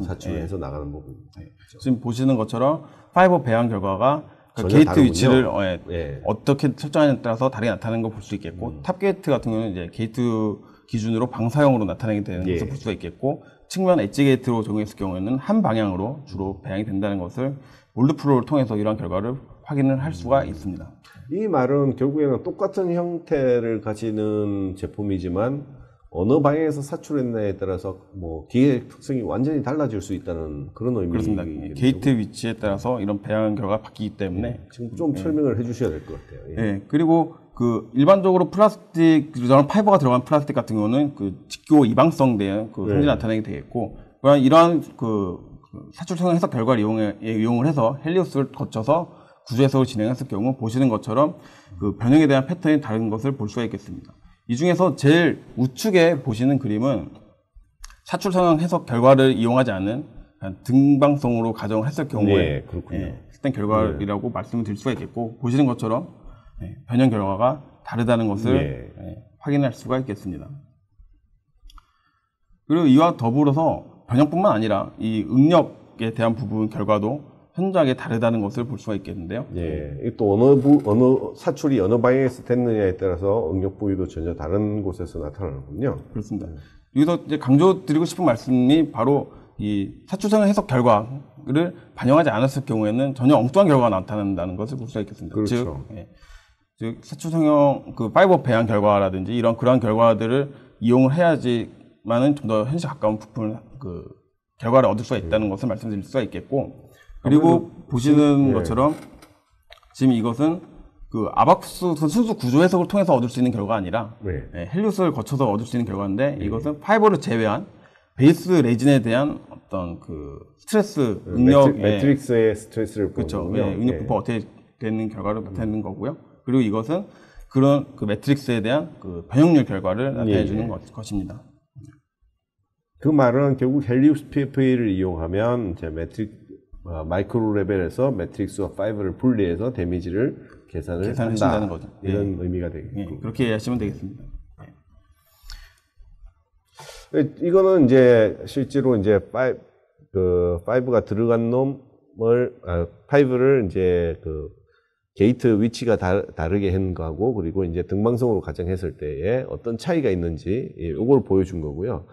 사출을 해서 나가는 부분입니다. 지금 보시는 것처럼 파이버 배양 결과가 그 게이트 다르군요. 위치를 어떻게 설정하냐에 따라서 다르게 나타나는 걸 볼 수 있겠고, 탑 게이트 같은 경우는 이제 게이트 기준으로 방사형으로 나타나게 되는 것을 볼 수가 있겠고, 측면 엣지 게이트로 적용했을 경우에는 한 방향으로 주로 배양이 된다는 것을 몰드 프로를 통해서 이러한 결과를 확인을 할 수가 있습니다. 이 말은 결국에는 똑같은 형태를 가지는 제품이지만 어느 방향에서 사출했냐에 따라서 뭐 기계 특성이 완전히 달라질 수 있다는 그런 의미입니다. 그렇습니다. 게이트 위치에 따라서 이런 배양 결과가 바뀌기 때문에 지금 좀 설명을 해주셔야 될 것 같아요. 그리고 그 일반적으로 플라스틱, 파이버가 들어간 플라스틱 같은 경우는 그 직교 이방성 대한 그 성질을 나타내게 되겠고, 그러나 이러한 그 사출성 해석 결과를 이용을 해서 헬리오스를 거쳐서 구조 해석을 진행했을 경우 보시는 것처럼 그 변형에 대한 패턴이 다른 것을 볼 수가 있겠습니다. 이 중에서 제일 우측에 보시는 그림은 사출성 해석 결과를 이용하지 않은 등방성으로 가정을 했을 경우에 했던 결과이라고 말씀을 드릴 수가 있겠고, 보시는 것처럼 변형 결과가 다르다는 것을 확인할 수가 있겠습니다. 그리고 이와 더불어서 변형뿐만 아니라 이 응력에 대한 부분 결과도 현저하게 다르다는 것을 볼 수가 있겠는데요. 또 어느 사출이 어느 방향에서 됐느냐에 따라서 응력 부위도 전혀 다른 곳에서 나타나는군요. 그렇습니다. 여기서 이제 강조드리고 싶은 말씀이 바로 이 사출성 해석 결과를 반영하지 않았을 경우에는 전혀 엉뚱한 결과가 나타난다는 것을 볼 수가 있겠습니다. 그렇죠. 즉 사출성형 그 파이버 배양 결과라든지 그러한 결과들을 이용을 해야지만은 좀 더 현실 가까운 부품을 그 결과를 얻을 수가 있다는 것을 말씀드릴 수가 있겠고, 그리고 보시는 것처럼 지금 이것은 그 아바쿠스 순수 구조 해석을 통해서 얻을 수 있는 결과가 아니라 헬리오스를 거쳐서 얻을 수 있는 결과인데, 이것은 파이버를 제외한 베이스 레진에 대한 어떤 그 스트레스 응력 매트릭스의 스트레스를 그렇죠. 응력 부파 어떻게 되는 결과를 나타내는 거고요. 그리고 이것은 그런 그 매트릭스에 대한 그 변형률 결과를 나타내 주는 것입니다. 그 말은 결국 헬리오스 PFA를 이용하면 이제 마이크로 레벨에서 매트릭스와 파이버를 분리해서 데미지를 계산을 한다는 거죠. 이런 의미가 되겠고, 그렇게 이해하시면 되겠습니다. 이거는 이제 실제로 이제 파이브가 들어간 파이브를 이제 그 게이트 위치가 다르게 한 거하고, 그리고 이제 등방성으로 가정했을 때에 어떤 차이가 있는지 이걸 보여준 거고요.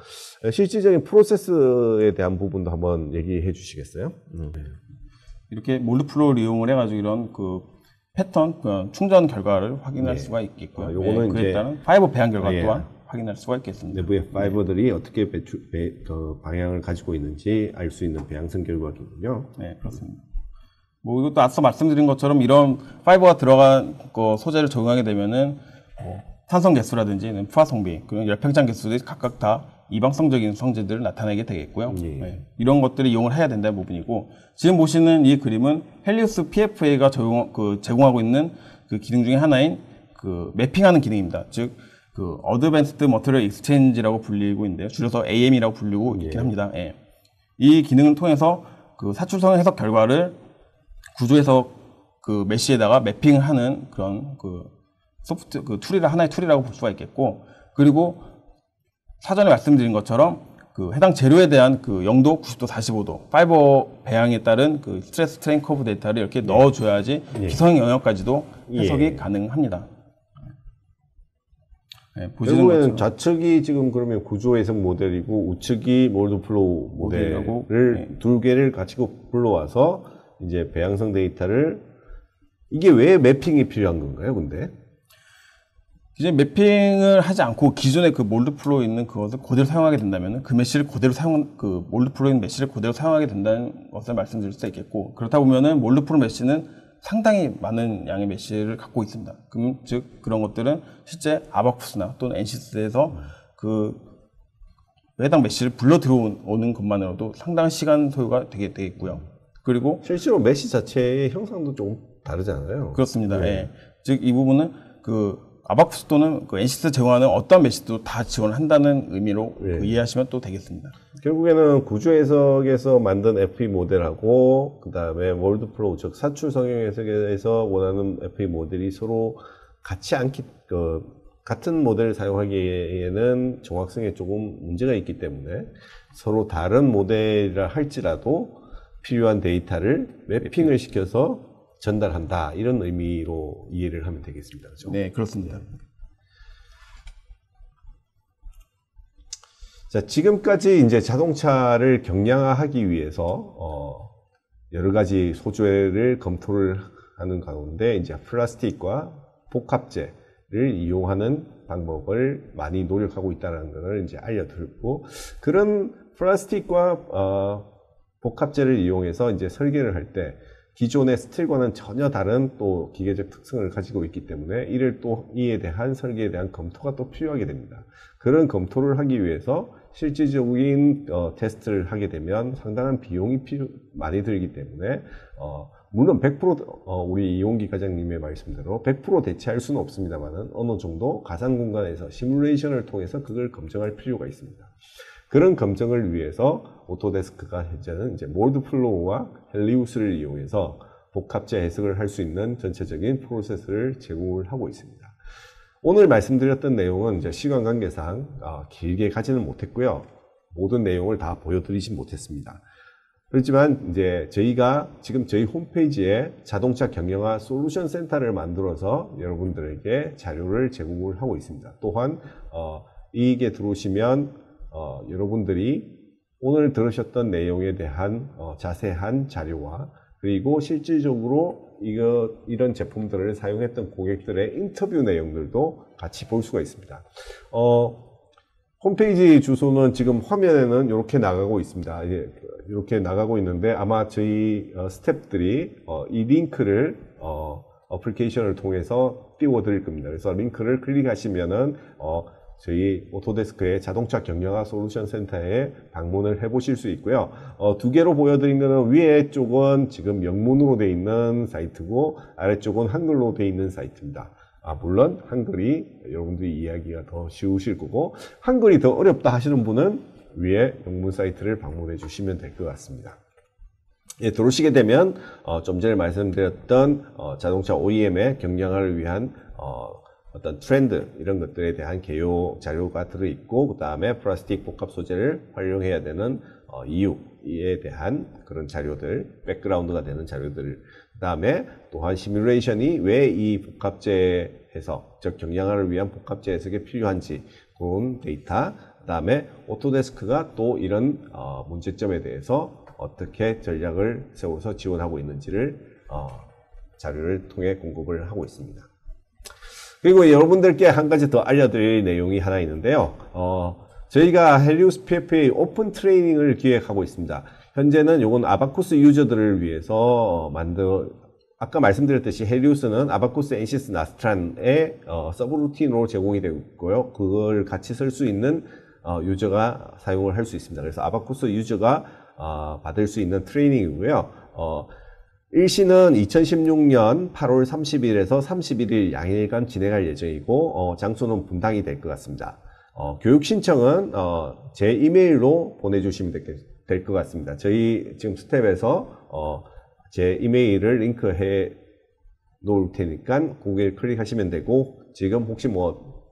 실질적인 프로세스에 대한 부분도 한번 얘기해 주시겠어요? 이렇게 몰드 플로우를 이용을 해가지고 이런 그 패턴, 그 충전 결과를 확인할 수가 있겠고요. 요거는 그에 따른 파이버 배양 결과 또한 확인할 수가 있겠습니다. 내부의 파이버들이 어떻게 방향을 가지고 있는지 알 수 있는 배양성 결과이군요. 네, 그렇습니다. 뭐 이것도 앞서 말씀드린 것처럼 이런 파이버가 들어간 그 소재를 적용하게 되면은 탄성 개수라든지 부하 성비, 그리고 열팽창 개수들이 각각 다 이방성적인 성질들을 나타내게 되겠고요. 이런 것들을 이용을 해야 된다는 부분이고, 지금 보시는 이 그림은 헬리오스 PFA가 제공하고 있는 그 기능 중에 하나인 그 매핑하는 기능입니다. 즉, 그 어드밴스드 머티리얼 익스체인지라고 불리고 있는데요. 줄여서 AM이라고 불리고 있긴 합니다. 이 기능을 통해서 그 사출성 해석 결과를 구조에서 그 메쉬에다가 매핑하는 그런 그 소프트 그 하나의 툴이라고 볼 수가 있겠고, 그리고 사전에 말씀드린 것처럼 그 해당 재료에 대한 그 0도, 90도, 45도 파이버 배양에 따른 그 스트레스 스트레인 커브 데이터를 이렇게 넣어줘야지 기성 영역까지도 해석이 가능합니다. 결국에는 좌측이 지금 그러면 구조 해석 모델이고 우측이 몰드 플로우 모델을 두 개를 같이 불러와서 이제 배양성 데이터를, 이게 왜 매핑이 필요한 건가요, 근데? 이제 매핑을 하지 않고 기존의 그 몰드 플로우 있는 그것을 그대로 사용하게 된다면 그 메시를 그대로 그 몰드 플로우 있는 메시를 그대로 사용하게 된다는 것을 말씀드릴 수 있겠고, 그렇다 보면은 몰드 플로우 메시는 상당히 많은 양의 메시를 갖고 있습니다. 그럼 즉 그런 것들은 실제 아바쿠스나 또는 엔시스에서 그 해당 메시를 불러 들어오는 것만으로도 상당한 시간 소요가 되겠고요. 그리고 실제로 메시 자체의 형상도 조금 다르잖아요. 그렇습니다. 네. 예. 즉 이 부분은 그 아바쿠스 또는 그 엔시스 제공하는 어떤 메시도 다 지원한다는 의미로 네. 이해하시면 또 되겠습니다. 결국에는 구조 해석에서 만든 FE 모델하고 그 다음에 월드 플로우 즉 사출 성형 해석에서 원하는 FE 모델이 서로 같이 않기 같은 모델을 사용하기에는 정확성에 조금 문제가 있기 때문에 서로 다른 모델이라 할지라도 필요한 데이터를 매핑을 시켜서 전달한다, 이런 의미로 이해를 하면 되겠습니다. 그렇죠? 네, 그렇습니다. 자, 지금까지 이제 자동차를 경량화하기 위해서 여러 가지 소재를 검토를 하는 가운데 이제 플라스틱과 복합재를 이용하는 방법을 많이 노력하고 있다는 것을 이제 알려드렸고, 그런 플라스틱과 복합재를 이용해서 이제 설계를 할 때 기존의 스틸과는 전혀 다른 또 기계적 특성을 가지고 있기 때문에 이에 대한 설계에 대한 검토가 또 필요하게 됩니다. 그런 검토를 하기 위해서 실질적인 테스트를 하게 되면 상당한 비용이 많이 들기 때문에 물론 100% 우리 이용기 과장님의 말씀대로 100% 대체할 수는 없습니다만은 어느 정도 가상 공간에서 시뮬레이션을 통해서 그걸 검증할 필요가 있습니다. 그런 검증을 위해서 오토데스크가 현재는 이제 몰드 플로우와 헬리우스를 이용해서 복합재 해석을 할 수 있는 전체적인 프로세스를 제공을 하고 있습니다. 오늘 말씀드렸던 내용은 이제 시간 관계상 길게 가지는 못했고요. 모든 내용을 다 보여드리진 못했습니다. 그렇지만 이제 저희가 지금 저희 홈페이지에 자동차 경영화 솔루션 센터를 만들어서 여러분들에게 자료를 제공을 하고 있습니다. 또한 이게 들어오시면 여러분들이 오늘 들으셨던 내용에 대한 자세한 자료와 그리고 실질적으로 이런 제품들을 사용했던 고객들의 인터뷰 내용들도 같이 볼 수가 있습니다. 홈페이지 주소는 지금 화면에는 이렇게 나가고 있습니다. 이렇게 나가고 있는데 아마 저희 스태프들이 이 링크를 어플리케이션을 통해서 띄워 드릴 겁니다. 그래서 링크를 클릭하시면은 저희 오토데스크의 자동차 경영화 솔루션 센터에 방문을 해 보실 수 있고요. 두 개로 보여드린 거는 위에 쪽은 지금 영문으로 되어 있는 사이트고 아래쪽은 한글로 되어 있는 사이트입니다. 물론 한글이 여러분들이 이해하기가 더 쉬우실 거고, 한글이 더 어렵다 하시는 분은 위에 영문 사이트를 방문해 주시면 될 것 같습니다. 예, 들어오시게 되면 좀 전에 말씀드렸던 자동차 OEM의 경량화를 위한 어떤 트렌드, 이런 것들에 대한 개요 자료가 들어있고, 그 다음에 플라스틱 복합 소재를 활용해야 되는 이유에 대한 그런 자료들, 백그라운드가 되는 자료들, 그 다음에 또한 시뮬레이션이 왜 이 복합재 해석, 즉 경량화를 위한 복합재 해석이 필요한지 그런 데이터, 그 다음에 오토데스크가 또 이런 문제점에 대해서 어떻게 전략을 세워서 지원하고 있는지를 자료를 통해 공급을 하고 있습니다. 그리고 여러분들께 한 가지 더 알려드릴 내용이 하나 있는데요. 저희가 헬리우스 PFA 오픈 트레이닝을 기획하고 있습니다. 현재는 요건 아바쿠스 유저들을 위해서 아까 말씀드렸듯이 헬리우스는 아바쿠스, 엔시스, 나스트란의 서브루틴으로 제공이 되고 있고요. 그걸 같이 쓸 수 있는 유저가 사용을 할 수 있습니다. 그래서 아바쿠스 유저가 받을 수 있는 트레이닝이고요. 일시는 2016년 8월 30일에서 31일 양일간 진행할 예정이고, 장소는 분당이 될 것 같습니다. 교육 신청은 제 이메일로 보내주시면 될 것 같습니다. 저희 지금 스텝에서 제 이메일을 링크해 놓을 테니까 거기에 클릭하시면 되고, 지금 혹시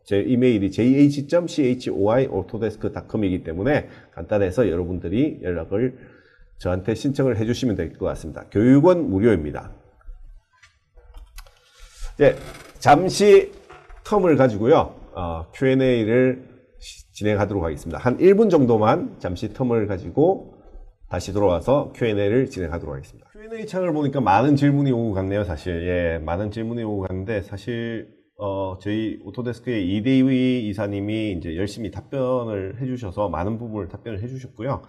제 이메일이 jh.choi@autodesk.com이기 때문에 간단해서 여러분들이 연락을 저한테 신청을 해주시면 될 것 같습니다. 교육은 무료입니다. 이제 잠시 텀을 가지고요, Q&A를 진행하도록 하겠습니다. 한 1분 정도만 잠시 텀을 가지고 다시 돌아와서 Q&A를 진행하도록 하겠습니다. Q&A 창을 보니까 많은 질문이 오고 갔네요, 사실. 예, 많은 질문이 오고 갔는데, 사실 저희 오토데스크의 이대휘 이사님이 이제 열심히 답변을 해주셔서 많은 부분을 답변을 해주셨고요.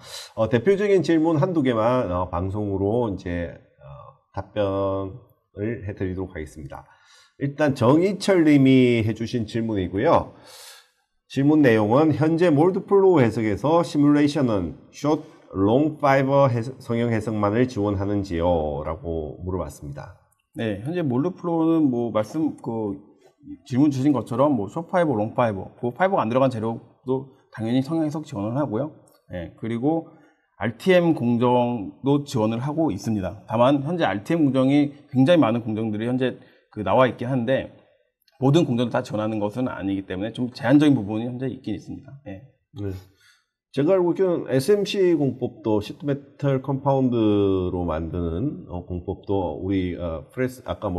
대표적인 질문 한두 개만 방송으로 이제 답변을 해드리도록 하겠습니다. 일단 정희철 님이 해주신 질문이고요. 질문 내용은 현재 몰드플로우 해석에서 시뮬레이션은 숏, 롱 파이버 성형 해석만을 지원하는지요? 라고 물어봤습니다. 네, 현재 몰드플로우는 뭐 질문 주신 것처럼 뭐 숏파이버, 롱파이버, 그 파이버가 안 들어간 재료도 당연히 성형 해석 지원을 하고요. 네, 그리고 RTM 공정도 지원을 하고 있습니다. 다만 현재 RTM 공정이 굉장히 많은 공정들이 현재 나와 있긴 한데 모든 공정을 다 지원하는 것은 아니기 때문에 좀 제한적인 부분이 현재 있긴 있습니다. 네. 네. 제가 알고 있기로는 SMC 공법도 시트 메탈 컴파운드로 만드는 공법도 우리 프레스 아까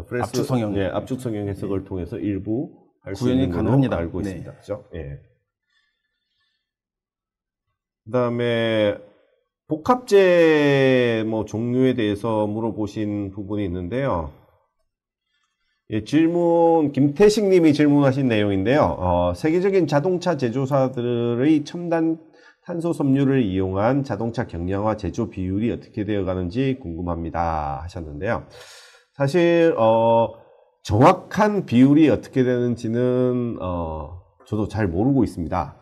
프레스 압축 성형, 네, 압축 성형 해석을 통해서 일부 할 수 구현이 있는 걸로 가능합니다. 알고 네. 있습니다. 그죠? 예. 그다음에 복합재 뭐 종류에 대해서 물어보신 부분이 있는데요. 예, 질문 김태식 님이 질문하신 내용인데요. 세계적인 자동차 제조사들의 첨단 탄소 섬유를 이용한 자동차 경량화 제조 비율이 어떻게 되어 가는지 궁금합니다 하셨는데요. 사실 정확한 비율이 어떻게 되는지는 저도 잘 모르고 있습니다.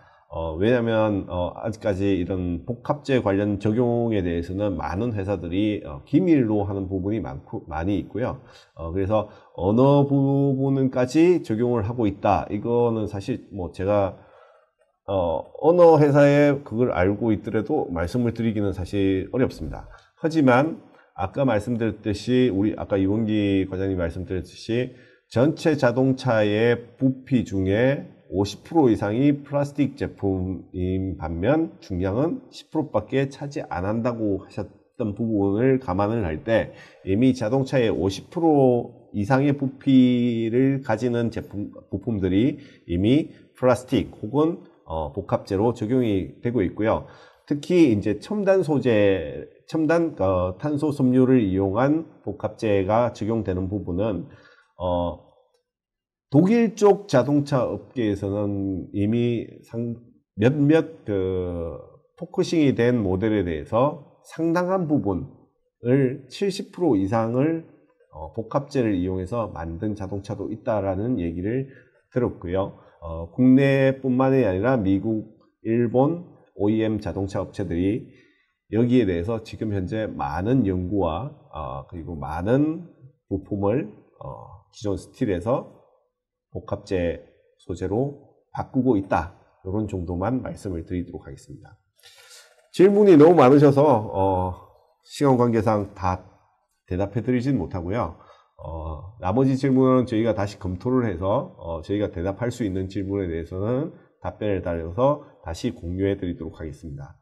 왜냐하면 아직까지 이런 복합재 관련 적용에 대해서는 많은 회사들이 기밀로 하는 부분이 많이 있고요. 그래서 어느 부분까지 적용을 하고 있다. 이거는 사실 뭐 제가 어느 회사에 그걸 알고 있더라도 말씀을 드리기는 사실 어렵습니다. 하지만 아까 말씀드렸듯이 아까 이원기 과장님 말씀드렸듯이 전체 자동차의 부피 중에 50% 이상이 플라스틱 제품인 반면 중량은 10%밖에 차지 안 한다고 하셨던 부분을 감안을 할 때 이미 자동차의 50% 이상의 부피를 가지는 부품들이 이미 플라스틱 혹은 복합재로 적용이 되고 있고요. 특히 이제 첨단 탄소 섬유를 이용한 복합재가 적용되는 부분은 독일 쪽 자동차 업계에서는 이미 몇몇 포커싱이 된 모델에 대해서 상당한 부분을 70% 이상을 복합재를 이용해서 만든 자동차도 있다라는 얘기를 들었고요. 국내뿐만이 아니라 미국, 일본 OEM 자동차 업체들이 여기에 대해서 지금 현재 많은 연구와 그리고 많은 부품을 기존 스틸에서 복합재 소재로 바꾸고 있다. 이런 정도만 말씀을 드리도록 하겠습니다. 질문이 너무 많으셔서 시간 관계상 다 대답해 드리진 못하고요. 나머지 질문은 저희가 다시 검토를 해서 저희가 대답할 수 있는 질문에 대해서는 답변을 달려서 다시 공유해 드리도록 하겠습니다.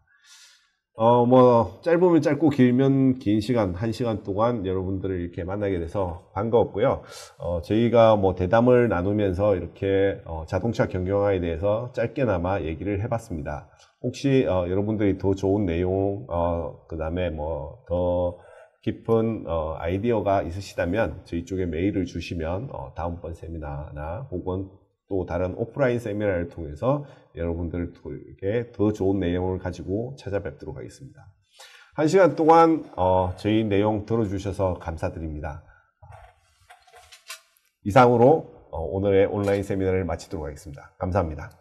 뭐 짧으면 짧고 길면 긴 시간, 1시간 동안 여러분들을 이렇게 만나게 돼서 반가웠고요. 저희가 뭐 대담을 나누면서 이렇게 자동차 경영화에 대해서 짧게나마 얘기를 해봤습니다. 혹시 여러분들이 더 좋은 내용, 그 다음에 뭐 더 깊은 아이디어가 있으시다면 저희 쪽에 메일을 주시면 다음번 세미나나 혹은 또 다른 오프라인 세미나를 통해서 여러분들에게 더 좋은 내용을 가지고 찾아뵙도록 하겠습니다. 1시간 동안 저희 내용 들어주셔서 감사드립니다. 이상으로 오늘의 온라인 세미나를 마치도록 하겠습니다. 감사합니다.